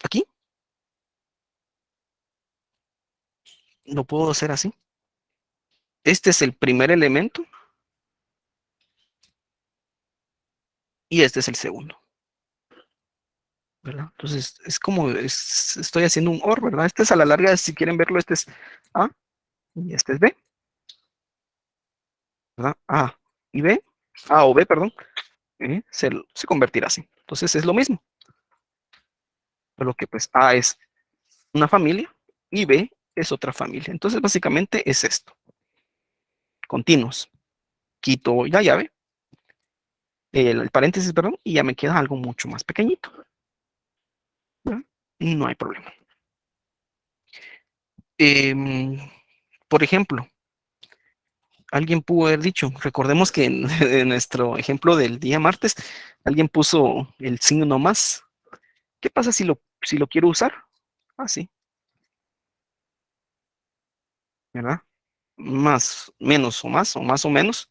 aquí lo puedo hacer así. Este es el primer elemento y este es el segundo, ¿verdad? Entonces, es como estoy haciendo un OR, ¿verdad? Este es a la larga, si quieren verlo, este es A y este es B, ¿verdad? A y B, A o B, perdón, se convertirá así. Entonces, es lo mismo, solo que pues A es una familia y B es otra familia. Entonces, básicamente es esto, continuos. Quito la llave, el paréntesis, perdón, y ya me queda algo mucho más pequeñito, ¿verdad? No hay problema. Em, por ejemplo, alguien pudo haber dicho, recordemos que en nuestro ejemplo del día martes, alguien puso el signo más. ¿Qué pasa si lo quiero usar? Así, ¿verdad? Más, menos o más o menos,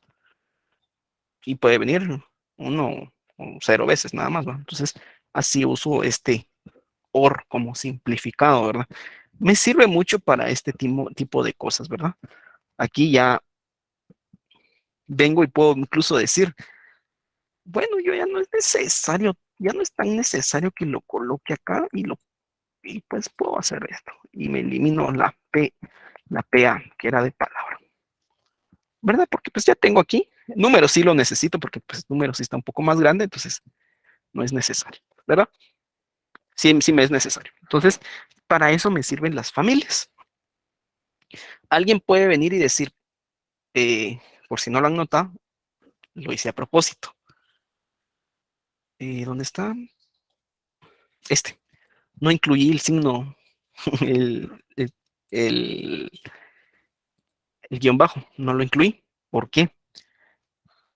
y puede venir uno o cero veces nada más, ¿va? Entonces, así uso este OR como simplificado, ¿verdad? Me sirve mucho para este tipo de cosas, ¿verdad? Aquí ya vengo y puedo incluso decir, bueno, yo ya no es necesario, ya no es tan necesario que lo coloque acá y pues puedo hacer esto. Y me elimino la PA, que era de palabra, ¿verdad? Porque pues ya tengo aquí, número sí lo necesito porque pues número sí está un poco más grande, entonces no es necesario, ¿verdad? Sí, sí me es necesario. Entonces, para eso me sirven las familias. Alguien puede venir y decir, por si no lo han notado, lo hice a propósito. ¿Dónde está? Este. No incluí el signo, el, el, el, el guión bajo, no lo incluí. ¿Por qué?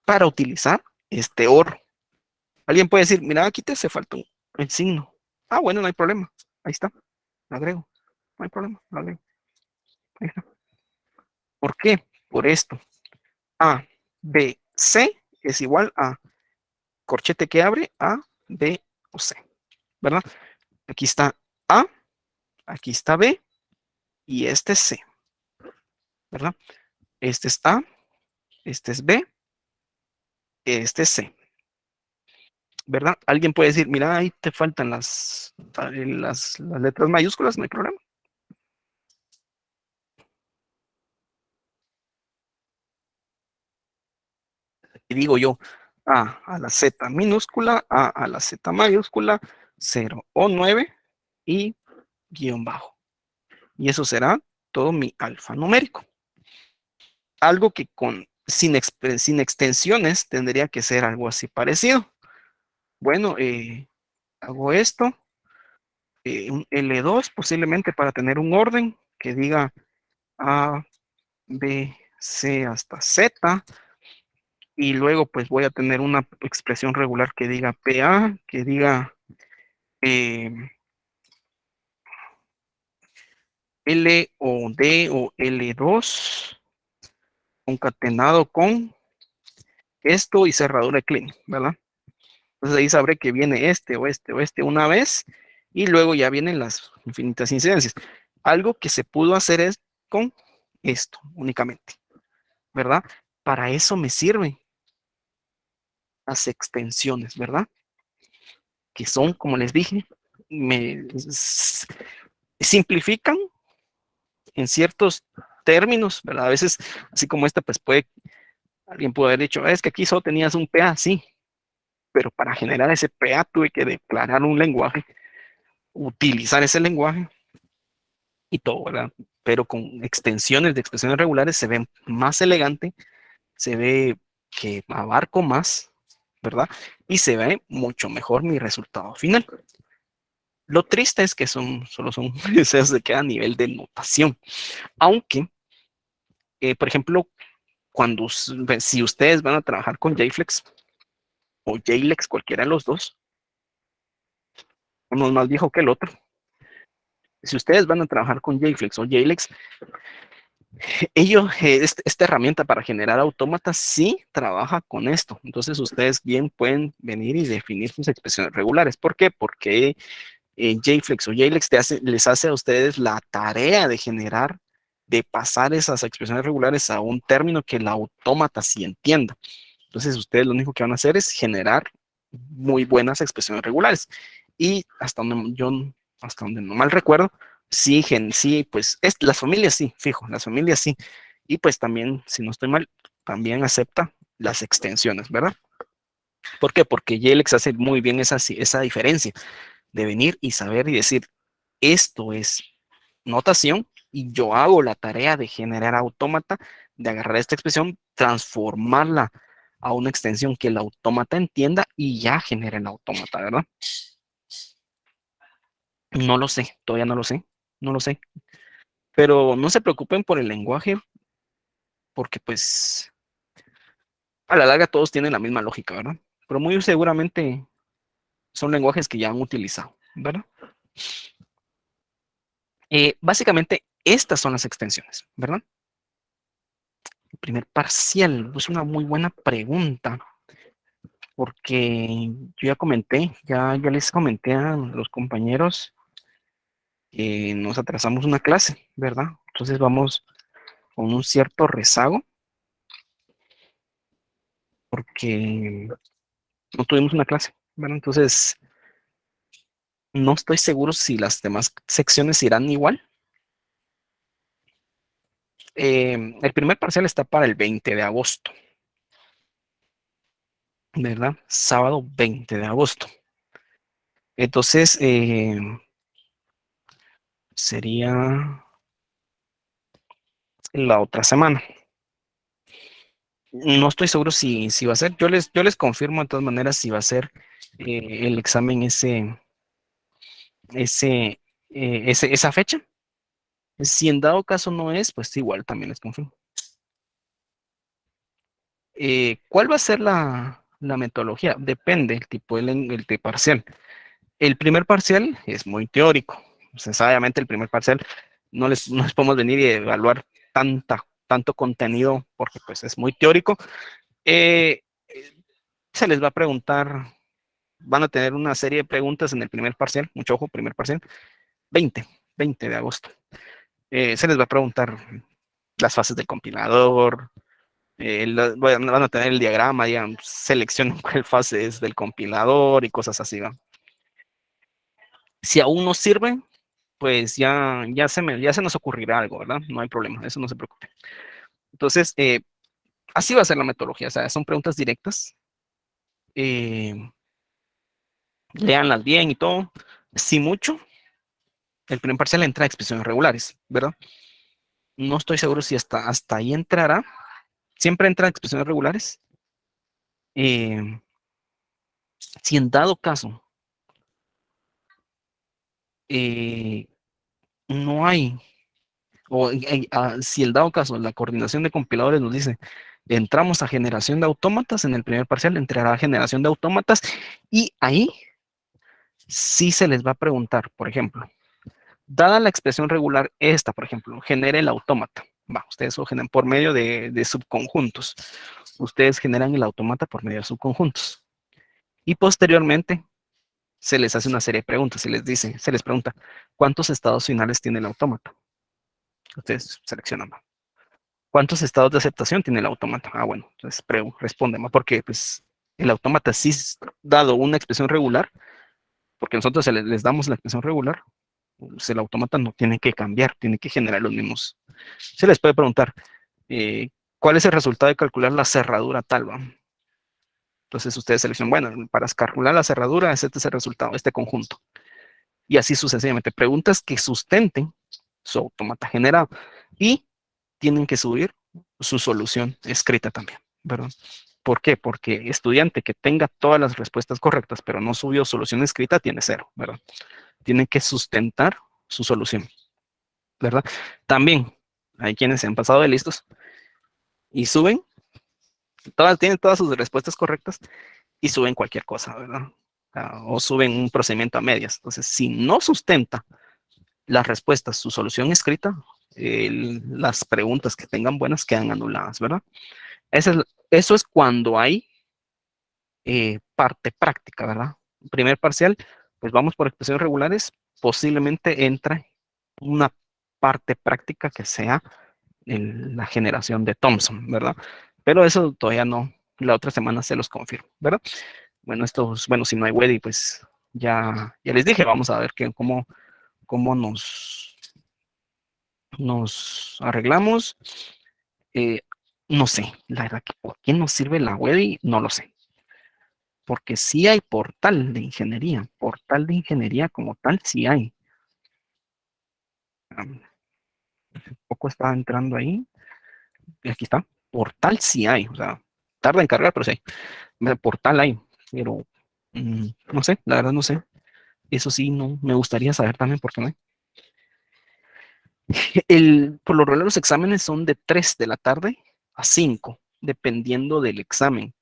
Para utilizar este OR. Alguien puede decir, mira, aquí te hace falta el signo. Ah, bueno, no hay problema. Ahí está, lo agrego. No hay problema, lo agrego. Ahí está. ¿Por qué? Por esto. A, B, C es igual a corchete que abre A, B o C, ¿verdad? Aquí está A, aquí está B y este es C, ¿verdad? Este es A, este es B, este es C, ¿verdad? Alguien puede decir, mira, ahí te faltan las letras mayúsculas, no hay problema. Y digo yo, a la Z minúscula, a la Z mayúscula, 0 o 9 y guión bajo. Y eso será todo mi alfanumérico. Algo que sin extensiones tendría que ser algo así parecido. Bueno, hago esto, un L2 posiblemente para tener un orden que diga A, B, C hasta Z, y luego pues voy a tener una expresión regular que diga PA, que diga eh, L o D o L2 concatenado con esto y cerradura de clean, ¿verdad? Entonces ahí sabré que viene este o este o este una vez y luego ya vienen las infinitas incidencias. Algo que se pudo hacer es con esto únicamente, ¿verdad? Para eso me sirven las extensiones, ¿verdad? Que son, como les dije, me simplifican en ciertos términos, ¿verdad? A veces, así como esta, pues alguien puede haber dicho, es que aquí solo tenías un PA, sí, pero para generar ese PA tuve que declarar un lenguaje, utilizar ese lenguaje y todo, ¿verdad? Pero con extensiones de expresiones regulares se ve más elegante, se ve que abarco más, ¿verdad? Y se ve mucho mejor mi resultado final. Lo triste es que solo son, se queda a nivel de notación. Aunque, por ejemplo, si ustedes van a trabajar con JFlex o JLex, cualquiera de los dos, uno es más viejo que el otro, Si ustedes van a trabajar con JFlex o JLex, esta herramienta para generar autómatas sí trabaja con esto. Entonces ustedes bien pueden venir y definir sus expresiones regulares. ¿Por qué? Porque JFlex o JLex les hace a ustedes la tarea de generar, de pasar esas expresiones regulares a un término que el autómata sí entienda. Entonces ustedes lo único que van a hacer es generar muy buenas expresiones regulares. Y hasta donde no mal recuerdo, sí, pues las familias sí, fijo, las familias sí. Y pues también, si no estoy mal, también acepta las extensiones, ¿verdad? ¿Por qué? Porque JLex hace muy bien esa diferencia de venir y saber y decir, esto es notación y yo hago la tarea de generar autómata, de agarrar esta expresión, transformarla a una extensión que el autómata entienda y ya genere el autómata, ¿verdad? No lo sé, todavía no lo sé, no lo sé. Pero no se preocupen por el lenguaje, porque pues a la larga todos tienen la misma lógica, ¿verdad? Pero muy seguramente son lenguajes que ya han utilizado, ¿verdad? Básicamente, estas son las extensiones, ¿verdad? El primer parcial es una muy buena pregunta, porque yo ya les comenté a los compañeros que nos atrasamos una clase, ¿verdad? Entonces vamos con un cierto rezago, porque no tuvimos una clase, ¿verdad? Entonces, no estoy seguro si las demás secciones irán igual. El primer parcial está para el 20 de agosto, ¿verdad? Sábado 20 de agosto. Entonces, sería la otra semana. No estoy seguro si va a ser. Yo les confirmo de todas maneras si va a ser el examen esa fecha. Si en dado caso no es, pues igual también les confirmo. ¿Cuál va a ser la metodología? Depende el tipo de parcial. El primer parcial es muy teórico. Obviamente el primer parcial no les podemos venir y evaluar tanto contenido porque pues es muy teórico. Eh, Se les va a preguntar, van a tener una serie de preguntas en el primer parcial, mucho ojo, primer parcial, 20 de agosto. Se les va a preguntar las fases del compilador, van a tener el diagrama, digan, seleccionen cuál fase es del compilador y cosas así, ¿va? Si aún no sirve, pues ya se nos ocurrirá algo, ¿verdad? No hay problema, eso no se preocupe. Entonces, así va a ser la metodología, o sea, son preguntas directas. Leanlas bien y todo. Si mucho, el primer parcial entra a expresiones regulares, ¿verdad? No estoy seguro si hasta ahí entrará. Siempre entra a expresiones regulares. Si en dado caso no hay, o si el dado caso la coordinación de compiladores nos dice, entramos a generación de autómatas, en el primer parcial entrará a generación de autómatas y ahí sí se les va a preguntar, por ejemplo, dada la expresión regular esta, por ejemplo, genere el autómata. Ustedes lo generan por medio de subconjuntos. Ustedes generan el autómata por medio de subconjuntos. Y posteriormente se les hace una serie de preguntas. Se les pregunta, ¿cuántos estados finales tiene el autómata? Ustedes seleccionan. ¿Cuántos estados de aceptación tiene el autómata? Bueno, entonces responden, porque pues, el autómata sí es dado una expresión regular, porque nosotros les damos la expresión regular, pues el autómata no tiene que cambiar, tiene que generar los mismos. Se les puede preguntar, ¿cuál es el resultado de calcular la cerradura tal? ¿Va? Entonces ustedes seleccionan, bueno, para calcular la cerradura, este es el resultado, este conjunto. Y así sucesivamente. Preguntas que sustenten su autómata generado. Y tienen que subir su solución escrita también, ¿verdad? ¿Por qué? Porque estudiante que tenga todas las respuestas correctas, pero no subió solución escrita, tiene 0, ¿verdad? Tienen que sustentar su solución, ¿verdad? También hay quienes se han pasado de listos y suben, tienen todas sus respuestas correctas y suben cualquier cosa, ¿verdad? O suben un procedimiento a medias. Entonces, si no sustenta las respuestas, su solución escrita, las preguntas que tengan buenas quedan anuladas, ¿verdad? Eso es cuando hay parte práctica, ¿verdad? Primer parcial, pues vamos por expresiones regulares, posiblemente entra una parte práctica que sea la generación de Thomson, ¿verdad? Pero eso todavía no, la otra semana se los confirmo, ¿verdad? Bueno, bueno, si no hay Weddy, pues ya les dije, vamos a ver cómo nos arreglamos. Eh, no sé, la verdad que por qué nos sirve la Weddy, no lo sé. Porque sí hay portal de ingeniería como tal, sí hay. Poco estaba entrando ahí, y aquí está, portal sí hay, o sea, tarda en cargar, pero sí hay. Portal hay, pero no sé, la verdad no sé. Eso sí, no, me gustaría saber también por qué no hay. Por lo regular los exámenes son de 3 de la tarde a 5, dependiendo del examen.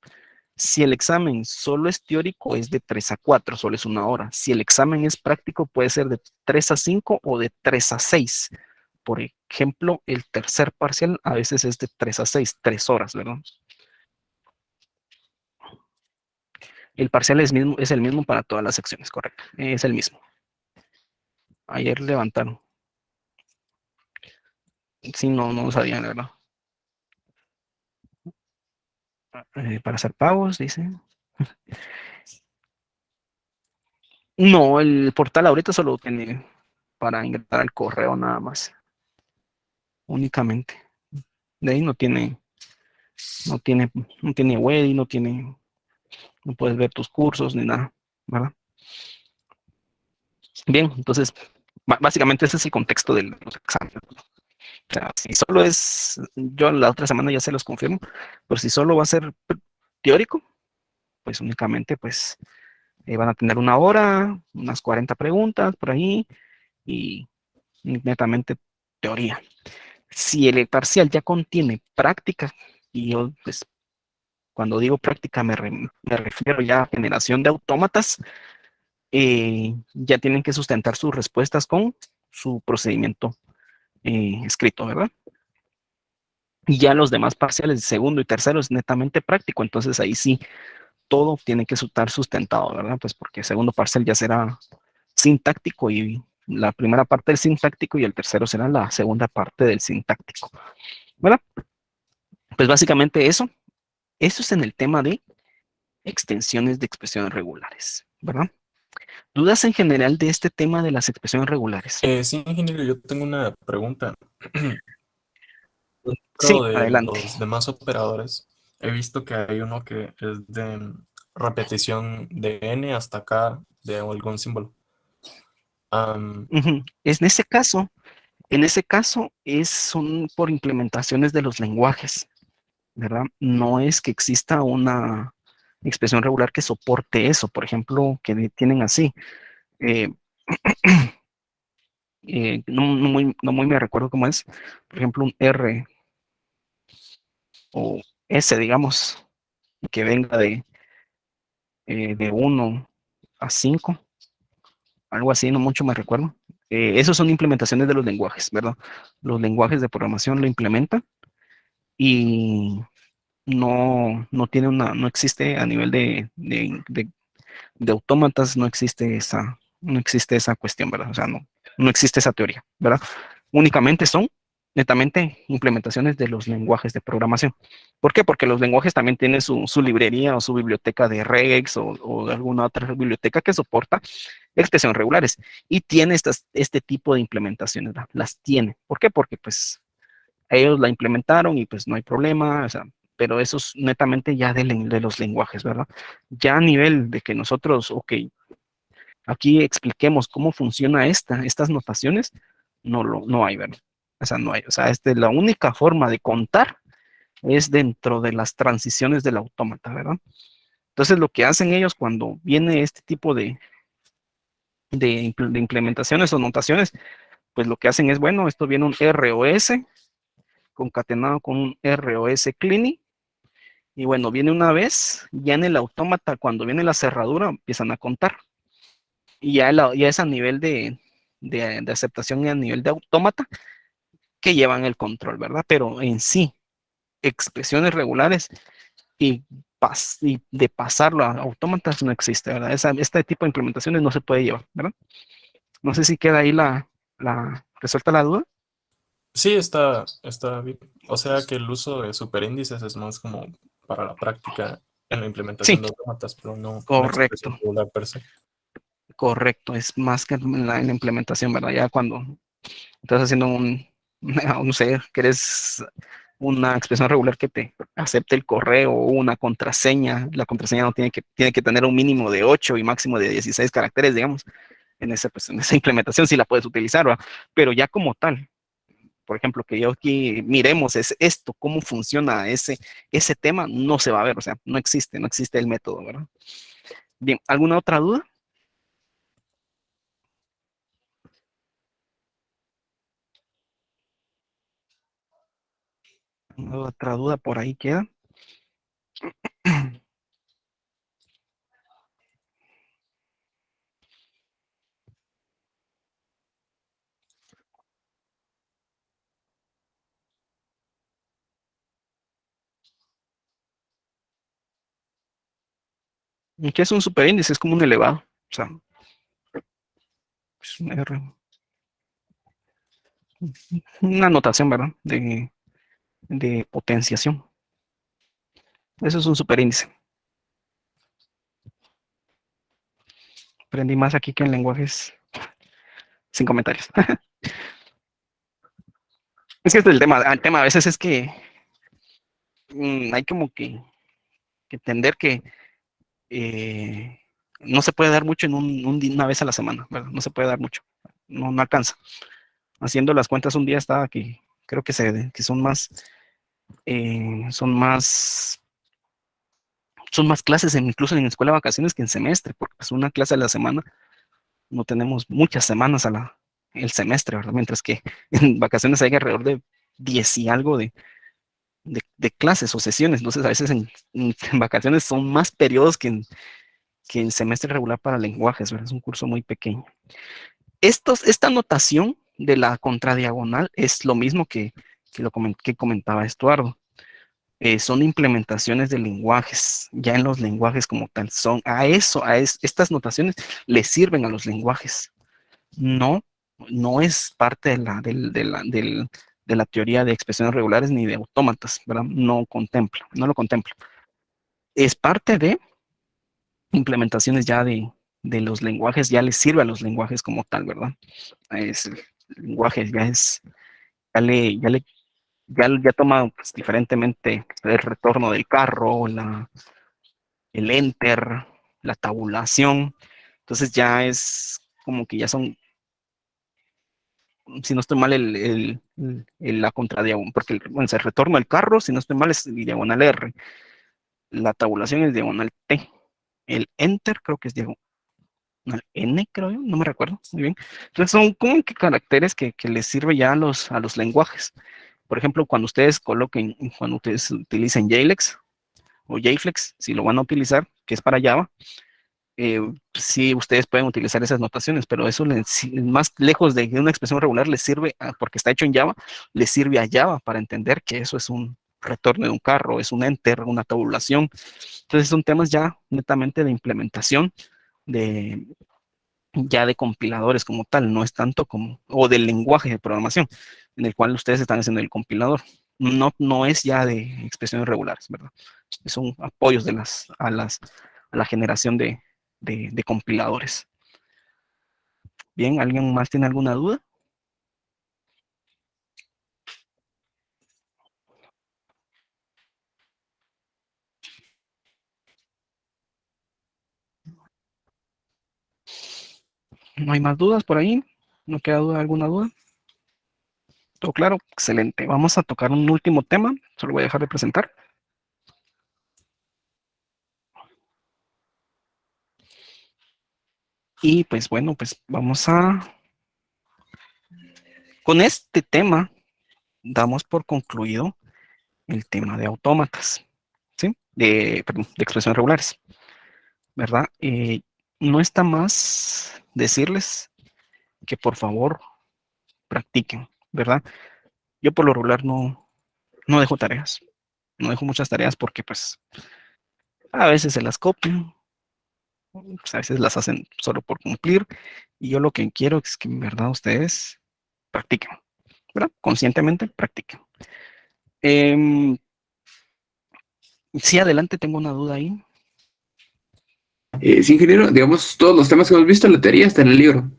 Si el examen solo es teórico, es de 3 a 4, solo es una hora. Si el examen es práctico, puede ser de 3 a 5 o de 3 a 6. Por ejemplo, el tercer parcial a veces es de 3 a 6, 3 horas, ¿verdad? El parcial es el mismo para todas las secciones, correcto. Es el mismo. Ayer levantaron. Sí, no sabía, la verdad. Para hacer pagos, dice. No, el portal ahorita solo tiene para ingresar al correo nada más. Únicamente. De ahí no tiene, no tiene web, no puedes ver tus cursos ni nada, ¿verdad? Bien, entonces, básicamente ese es el contexto de los exámenes. O sea, si solo es, yo la otra semana ya se los confirmo, pero si solo va a ser teórico, pues únicamente pues van a tener una hora, unas 40 preguntas por ahí y netamente teoría. Si el parcial ya contiene práctica, y yo pues cuando digo práctica me refiero ya a generación de autómatas, ya tienen que sustentar sus respuestas con su procedimiento escrito, ¿verdad? Y ya los demás parciales, segundo y tercero, es netamente práctico, entonces ahí sí, todo tiene que estar sustentado, ¿verdad? Pues porque el segundo parcial ya será sintáctico y la primera parte del sintáctico y el tercero será la segunda parte del sintáctico, ¿verdad? Pues básicamente eso es en el tema de extensiones de expresiones regulares, ¿verdad? ¿Dudas en general de este tema de las expresiones regulares? Sí, ingeniero, yo tengo una pregunta. Sí, Dentro de adelante. los demás operadores, he visto que hay uno que es de repetición de n hasta k de algún símbolo. Es en ese caso son por implementaciones de los lenguajes, ¿verdad? No es que exista una expresión regular que soporte eso, por ejemplo, que tienen así. eh, no muy me recuerdo cómo es, por ejemplo, un R o S, digamos, que venga de 1 a 5, algo así, no mucho me recuerdo. Esos son implementaciones de los lenguajes, ¿verdad? Los lenguajes de programación lo implementan y no existe a nivel de autómatas, no existe esa cuestión, ¿verdad? O sea, no existe esa teoría, ¿verdad? Únicamente son netamente implementaciones de los lenguajes de programación. ¿Por qué? Porque los lenguajes también tienen su librería o su biblioteca de regex o de alguna otra biblioteca que soporta expresiones regulares y tiene este tipo de implementaciones, ¿verdad? Las tiene. ¿Por qué? Porque pues ellos la implementaron y pues no hay problema, o sea, pero eso es netamente ya de los lenguajes, ¿verdad? Ya a nivel de que nosotros, ok, aquí expliquemos cómo funciona estas notaciones, no hay, ¿verdad? O sea, no hay, o sea, la única forma de contar es dentro de las transiciones del autómata, ¿verdad? Entonces, lo que hacen ellos cuando viene este tipo de implementaciones o notaciones, pues lo que hacen es, bueno, esto viene un ROS concatenado con un ROS cleaning, y bueno, viene una vez, ya en el autómata, cuando viene la cerradura, empiezan a contar. Y ya es a nivel de aceptación a nivel de autómata que llevan el control, ¿verdad? Pero en sí, expresiones regulares y, y de pasarlo a autómatas no existe, ¿verdad? Este tipo de implementaciones no se puede llevar, ¿verdad? No sé si queda ahí resuelta la duda. Sí, está bien. O sea que el uso de superíndices es más como para la práctica en la Sí, implementación de autómatas, pero no una expresión correcto, regular per se. correcto. Es más que en la implementación, ¿verdad? Ya cuando estás haciendo no sé, quieres una expresión regular que te acepte el correo o una contraseña. La contraseña no tiene que tener un mínimo de 8 y máximo de 16 caracteres, digamos. Pues, en esa implementación sí la puedes utilizar, ¿verdad? Pero ya como tal, por ejemplo, que yo aquí miremos es esto, cómo funciona ese tema, no se va a ver, o sea, no existe el método, ¿verdad? Bien, ¿alguna otra duda? ¿Otra duda por ahí queda? ¿Qué es un superíndice? Es como un elevado, o sea, es una notación, ¿verdad? De potenciación. Eso es un superíndice. Aprendí más aquí que en lenguajes sin comentarios. Es que este es el tema a veces es que hay como que entender que eh, no se puede dar mucho en una vez a la semana, ¿verdad? No se puede dar mucho, no alcanza. Haciendo las cuentas un día estaba que creo que son más clases incluso en escuela de vacaciones que en semestre, porque es una clase a la semana, no tenemos muchas semanas el semestre, ¿verdad? Mientras que en vacaciones hay alrededor de 10 y algo de clases o sesiones, entonces a veces en vacaciones son más periodos que en semestre regular para lenguajes, ¿verdad? Es un curso muy pequeño. Esta notación de la contradiagonal es lo mismo que comentaba Estuardo. Son implementaciones de lenguajes, ya en los lenguajes como tal, son estas notaciones le sirven a los lenguajes. No, no es parte de la teoría de expresiones regulares ni de autómatas, ¿verdad? No lo contempla. Es parte de implementaciones ya de los lenguajes, ya les sirve a los lenguajes como tal, ¿verdad? El lenguaje ya toma pues, diferentemente el retorno del carro, el enter, la tabulación. Entonces ya es como que ya son, si no estoy mal, la contradiagonal, porque bueno, el retorno del carro, si no estoy mal, es diagonal R. La tabulación es diagonal T. El enter creo que es diagonal N, creo yo, no me recuerdo muy bien. Entonces son como que caracteres que les sirve ya a los lenguajes. Por ejemplo, cuando ustedes utilicen JLEX o JFlex, si lo van a utilizar, que es para Java, sí, ustedes pueden utilizar esas notaciones, pero eso más lejos de una expresión regular les sirve, porque está hecho en Java, les sirve a Java para entender que eso es un retorno de un carro, es un enter, una tabulación. Entonces son temas ya netamente de implementación, de, ya de compiladores como tal, no es tanto o del lenguaje de programación en el cual ustedes están haciendo el compilador. No es ya de expresiones regulares, ¿verdad? Son apoyos a la generación de compiladores. Bien, ¿alguien más tiene alguna duda? ¿No hay más dudas por ahí? ¿No queda alguna duda? ¿Todo claro? Excelente. Vamos a tocar un último tema. Solo voy a dejar de presentar. Y pues bueno, pues vamos con este tema, damos por concluido el tema de autómatas, ¿sí? Perdón, de expresiones regulares, ¿verdad? No está más decirles que por favor practiquen, ¿verdad? Yo por lo regular no dejo tareas, no dejo muchas tareas porque pues a veces se las copian, pues, a veces las hacen solo por cumplir, y yo lo que quiero es que en verdad ustedes practiquen, ¿verdad? Conscientemente practiquen. Sí, adelante, tengo una duda ahí. Sí, ingeniero, digamos, todos los temas que hemos visto en la teoría están en el libro.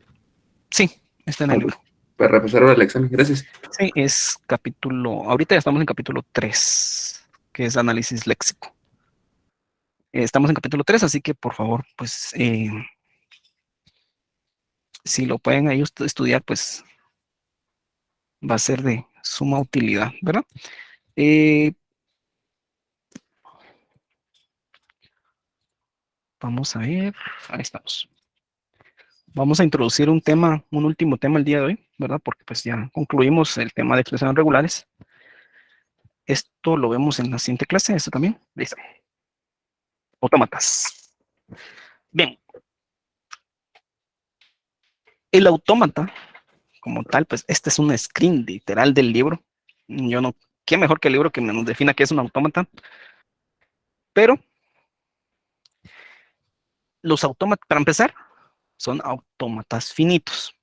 Sí, está en el libro. Para repasar ahora el examen, gracias. Sí, es capítulo, ahorita ya estamos en capítulo 3, que es análisis léxico. Estamos en capítulo 3, así que por favor, pues, si lo pueden ahí estudiar, pues va a ser de suma utilidad, ¿verdad? Vamos a ver, ahí estamos. Vamos a introducir un tema, un último tema el día de hoy, ¿verdad? Porque pues ya concluimos el tema de expresiones regulares. Esto lo vemos en la siguiente clase, esto también. Listo. Autómatas. Bien. El autómata, como tal, pues este es un screen literal del libro. Yo no, qué mejor que el libro que nos defina qué es un autómata. Pero los autómatas, para empezar, son autómatas finitos.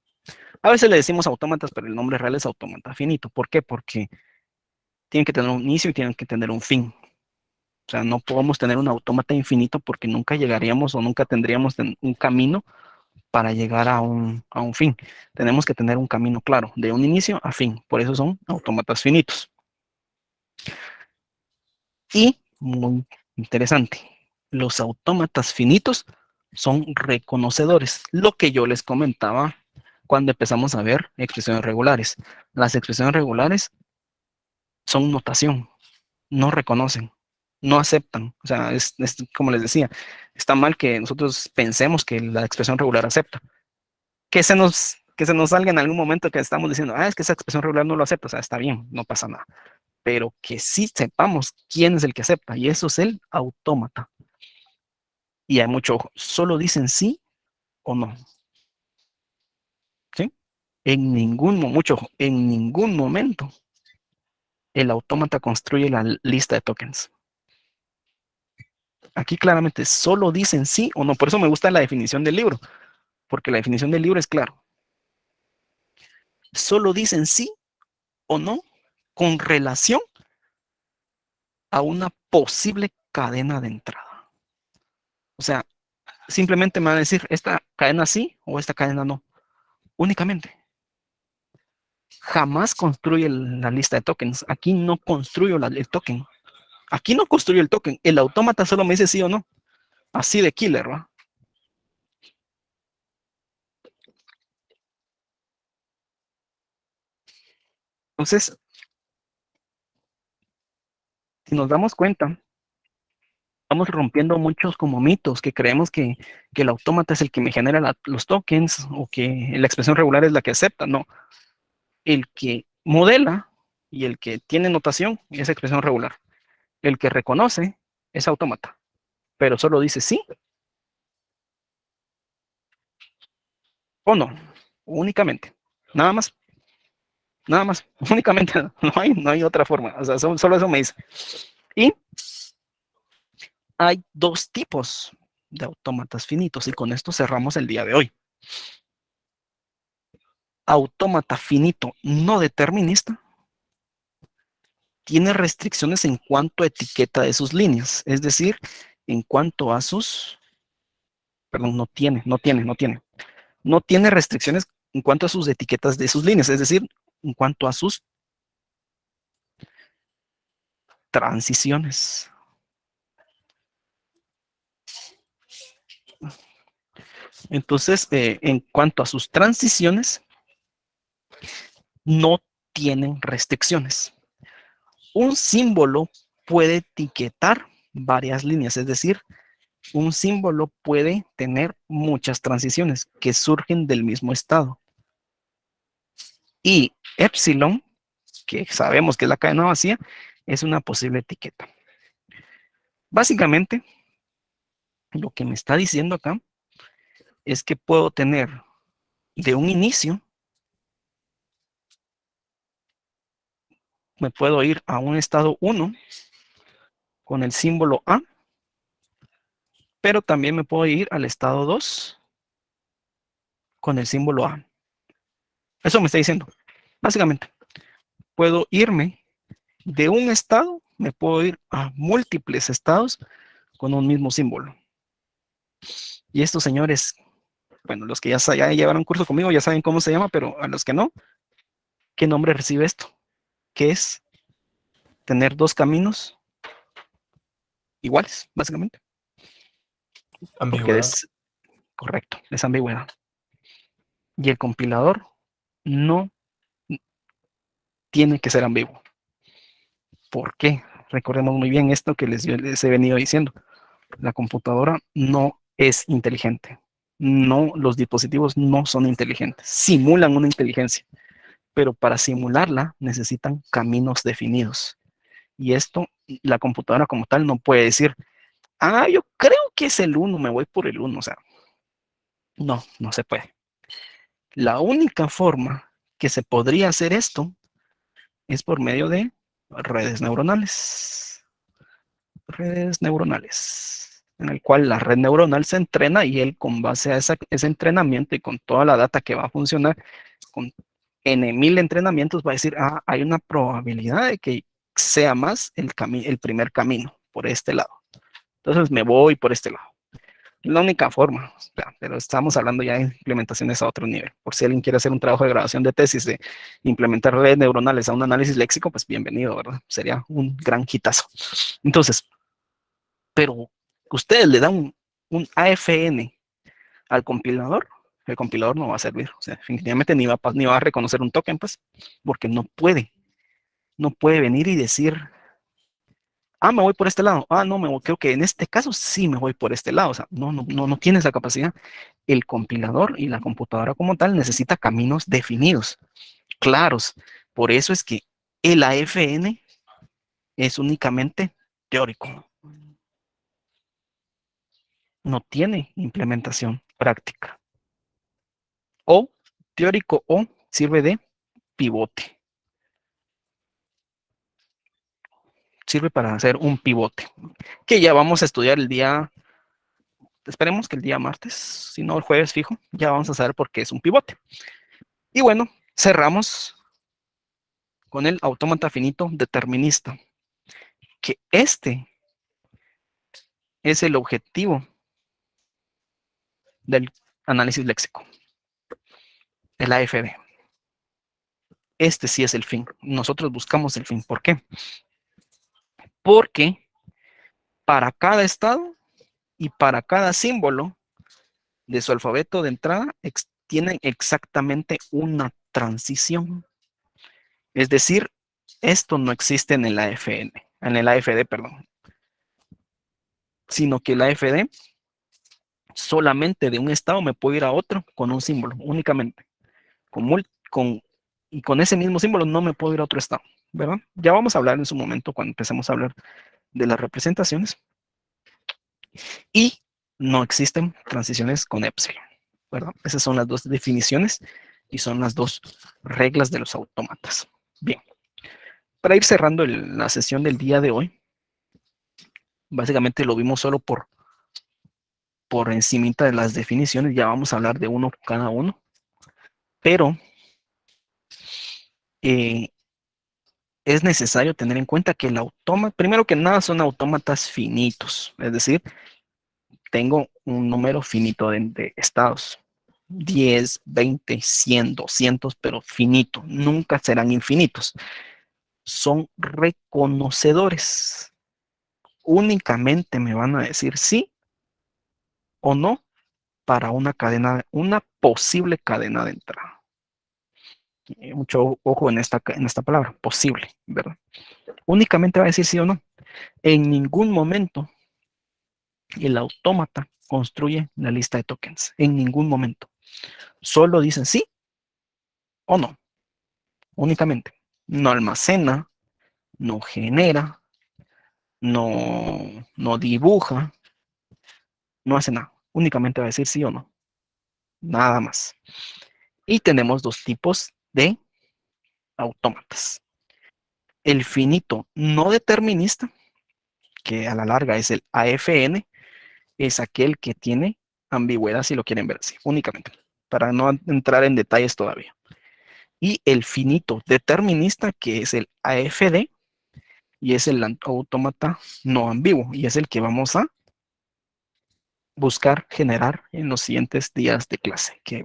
A veces le decimos autómatas, pero el nombre real es autómata finito. ¿Por qué? Porque tienen que tener un inicio y tienen que tener un fin. O sea, no podemos tener un autómata infinito porque nunca llegaríamos o nunca tendríamos un camino para llegar a un fin. Tenemos que tener un camino claro, de un inicio a fin. Por eso son autómatas finitos. Y, muy interesante, los autómatas finitos son reconocedores, lo que yo les comentaba cuando empezamos a ver expresiones regulares. Las expresiones regulares son notación, no reconocen, no aceptan. O sea, es como les decía, está mal que nosotros pensemos que la expresión regular acepta. Que se nos salga en algún momento que estamos diciendo, es que esa expresión regular no lo acepta. O sea, está bien, no pasa nada. Pero que sí sepamos quién es el que acepta, y eso es el autómata. Y hay mucho ojo, solo dicen sí o no. ¿Sí? Mucho ojo, en ningún momento el autómata construye la lista de tokens. Aquí claramente solo dicen sí o no. Por eso me gusta la definición del libro, porque la definición del libro es claro. Solo dicen sí o no con relación a una posible cadena de entrada. O sea, simplemente me van a decir esta cadena sí o esta cadena no. Únicamente. Jamás construye la lista de tokens. Aquí no construyo el token. Aquí no construyo el token. El autómata solo me dice sí o no. Así de killer, ¿va? Entonces, si nos damos cuenta, estamos rompiendo muchos como mitos que creemos que el autómata es el que me genera los tokens o que la expresión regular es la que acepta. No, el que modela y el que tiene notación es expresión regular. El que reconoce es autómata, pero solo dice sí o no, únicamente. Nada más, nada más, únicamente, no hay otra forma. O sea, solo eso me dice. Y hay dos tipos de autómatas finitos y con esto cerramos el día de hoy. Autómata finito no determinista tiene restricciones en cuanto a etiqueta de sus líneas, es decir, en cuanto a sus, perdón, no tiene restricciones en cuanto a sus etiquetas de sus líneas, es decir, en cuanto a sus transiciones. Entonces, en cuanto a sus transiciones, no tienen restricciones. Un símbolo puede etiquetar varias líneas, es decir, un símbolo puede tener muchas transiciones que surgen del mismo estado. Y epsilon, que sabemos que es la cadena vacía, es una posible etiqueta. Básicamente, lo que me está diciendo acá es que puedo tener de un inicio, me puedo ir a un estado 1 con el símbolo A, pero también me puedo ir al estado 2 con el símbolo A. Eso me está diciendo. Básicamente, puedo irme de un estado, me puedo ir a múltiples estados con un mismo símbolo. Y estos señores, bueno, los que ya llevaron curso conmigo ya saben cómo se llama, pero a los que no, ¿qué nombre recibe esto? ¿Qué es tener dos caminos iguales, básicamente? Porque Ambigüedad. es correcto, es ambigüedad. Y el compilador no tiene que ser ambiguo. ¿Por qué? Recordemos muy bien esto que les he venido diciendo. La computadora no es inteligente. No, los dispositivos no son inteligentes. Simulan una inteligencia, pero para simularla necesitan caminos definidos. Y esto, la computadora como tal no puede decir, ah, yo creo que es el 1, me voy por el 1. O sea, no, no se puede. La única forma que se podría hacer esto es por medio de redes neuronales. Redes neuronales, en el cual la red neuronal se entrena y él con base a ese entrenamiento y con toda la data que va a funcionar, con N mil entrenamientos va a decir, ah, hay una probabilidad de que sea más el primer camino por este lado. Entonces me voy por este lado. Es la única forma, pero estamos hablando ya de implementaciones a otro nivel. Por si alguien quiere hacer un trabajo de grabación de tesis de implementar redes neuronales a un análisis léxico, pues bienvenido, ¿verdad? Sería un gran hitazo. Entonces, pero ustedes le dan un AFN al compilador, el compilador no va a servir. O sea, definitivamente ni va a reconocer un token, pues, porque no puede venir y decir, ah, me voy por este lado, ah, no, creo que en este caso sí me voy por este lado. O sea, no tiene esa capacidad. El compilador y la computadora como tal necesita caminos definidos, claros. Por eso es que el AFN es únicamente teórico. No tiene implementación práctica. O teórico o sirve de pivote. Sirve para hacer un pivote. Que ya vamos a estudiar el día, esperemos que el día martes, si no el jueves fijo, ya vamos a saber por qué es un pivote. Y bueno, cerramos con el autómata finito determinista. Que este es el objetivo del análisis léxico, el AFD. Este sí es el fin. Nosotros buscamos el fin. ¿Por qué? Porque para cada estado y para cada símbolo de su alfabeto de entrada tienen exactamente una transición. Es decir, esto no existe en el AFN, en el AFD, perdón, sino que el AFD solamente de un estado me puedo ir a otro con un símbolo, únicamente. Y con ese mismo símbolo no me puedo ir a otro estado, ¿verdad? Ya vamos a hablar en su momento cuando empecemos a hablar de las representaciones. Y no existen transiciones con epsilon, ¿verdad? Esas son las dos definiciones y son las dos reglas de los autómatas. Bien, para ir cerrando la sesión del día de hoy, básicamente lo vimos solo por encimita de las definiciones, ya vamos a hablar de uno cada uno, pero es necesario tener en cuenta que el autómata, primero que nada, son autómatas finitos, es decir, tengo un número finito de estados. 10, 20, 100, 200, pero finito. Nunca serán infinitos. Son reconocedores. Únicamente me van a decir sí o no para una posible cadena de entrada. Mucho ojo en esta palabra, posible, ¿verdad? Únicamente va a decir sí o no. En ningún momento el autómata construye la lista de tokens. En ningún momento. Solo dicen sí o no. Únicamente. No almacena, no genera, no dibuja, no hace nada. Únicamente va a decir sí o no. Nada más. Y tenemos dos tipos de autómatas. El finito no determinista, que a la larga es el AFN, es aquel que tiene ambigüedad, si lo quieren ver así, únicamente, para no entrar en detalles todavía. Y el finito determinista, que es el AFD, y es el autómata no ambiguo, y es el que vamos a buscar generar en los siguientes días de clase, que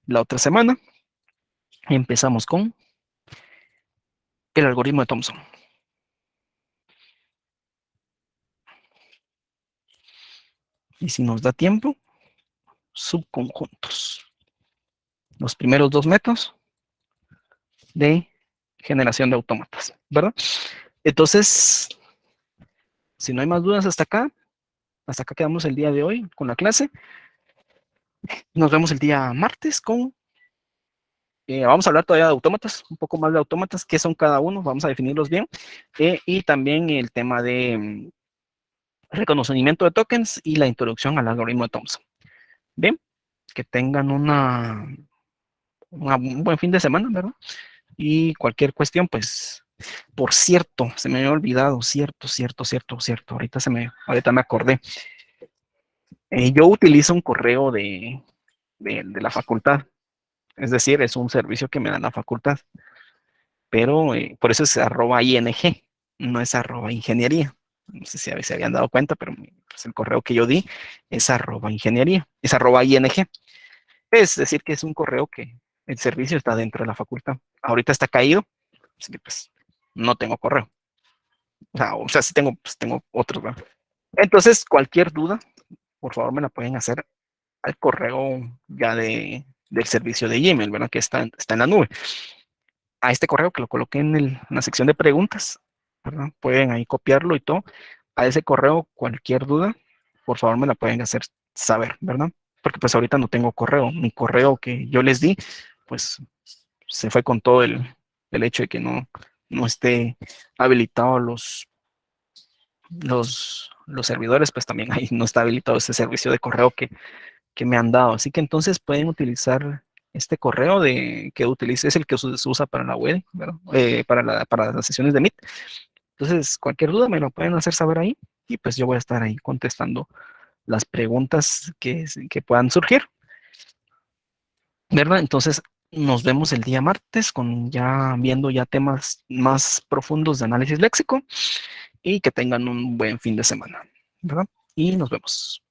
la otra semana empezamos con el algoritmo de Thomson. Y si nos da tiempo, subconjuntos. Los primeros dos métodos de generación de autómatas, ¿verdad? Entonces, si no hay más dudas hasta acá quedamos el día de hoy con la clase. Nos vemos el día martes con... vamos a hablar todavía de autómatas, un poco más de autómatas, qué son cada uno, vamos a definirlos bien. Y también el tema de reconocimiento de tokens y la introducción al algoritmo de Thomson. Bien, que tengan un buen fin de semana, ¿verdad? Y cualquier cuestión, pues, por cierto, se me había olvidado, cierto, ahorita me acordé. Yo utilizo un correo de la facultad, es decir, es un servicio que me da la facultad, pero por eso es @ing, no es @ingeniería. No sé si se habían dado cuenta, pero pues, el correo que yo di es @ingeniería, es @ing. Es decir, que es un correo que el servicio está dentro de la facultad. Ahorita está caído, así que pues no tengo correo. O sea sí tengo, pues, tengo otros, ¿verdad? Entonces, cualquier duda, por favor me la pueden hacer al correo ya del servicio de Gmail, ¿verdad? Que está en la nube. A este correo que lo coloqué en la sección de preguntas, ¿verdad? Pueden ahí copiarlo y todo. A ese correo, cualquier duda, por favor me la pueden hacer saber, ¿verdad? Porque pues ahorita no tengo correo. Mi correo que yo les di, pues se fue con todo el hecho de que no esté habilitado los servidores, pues también ahí no está habilitado ese servicio de correo que me han dado. Así que entonces pueden utilizar este correo que utilice, es el que se usa para la web, ¿verdad? Para las sesiones de Meet. Entonces, cualquier duda me lo pueden hacer saber ahí y pues yo voy a estar ahí contestando las preguntas que puedan surgir, ¿verdad? Entonces, nos vemos el día martes viendo ya temas más profundos de análisis léxico y que tengan un buen fin de semana, ¿verdad? Y nos vemos.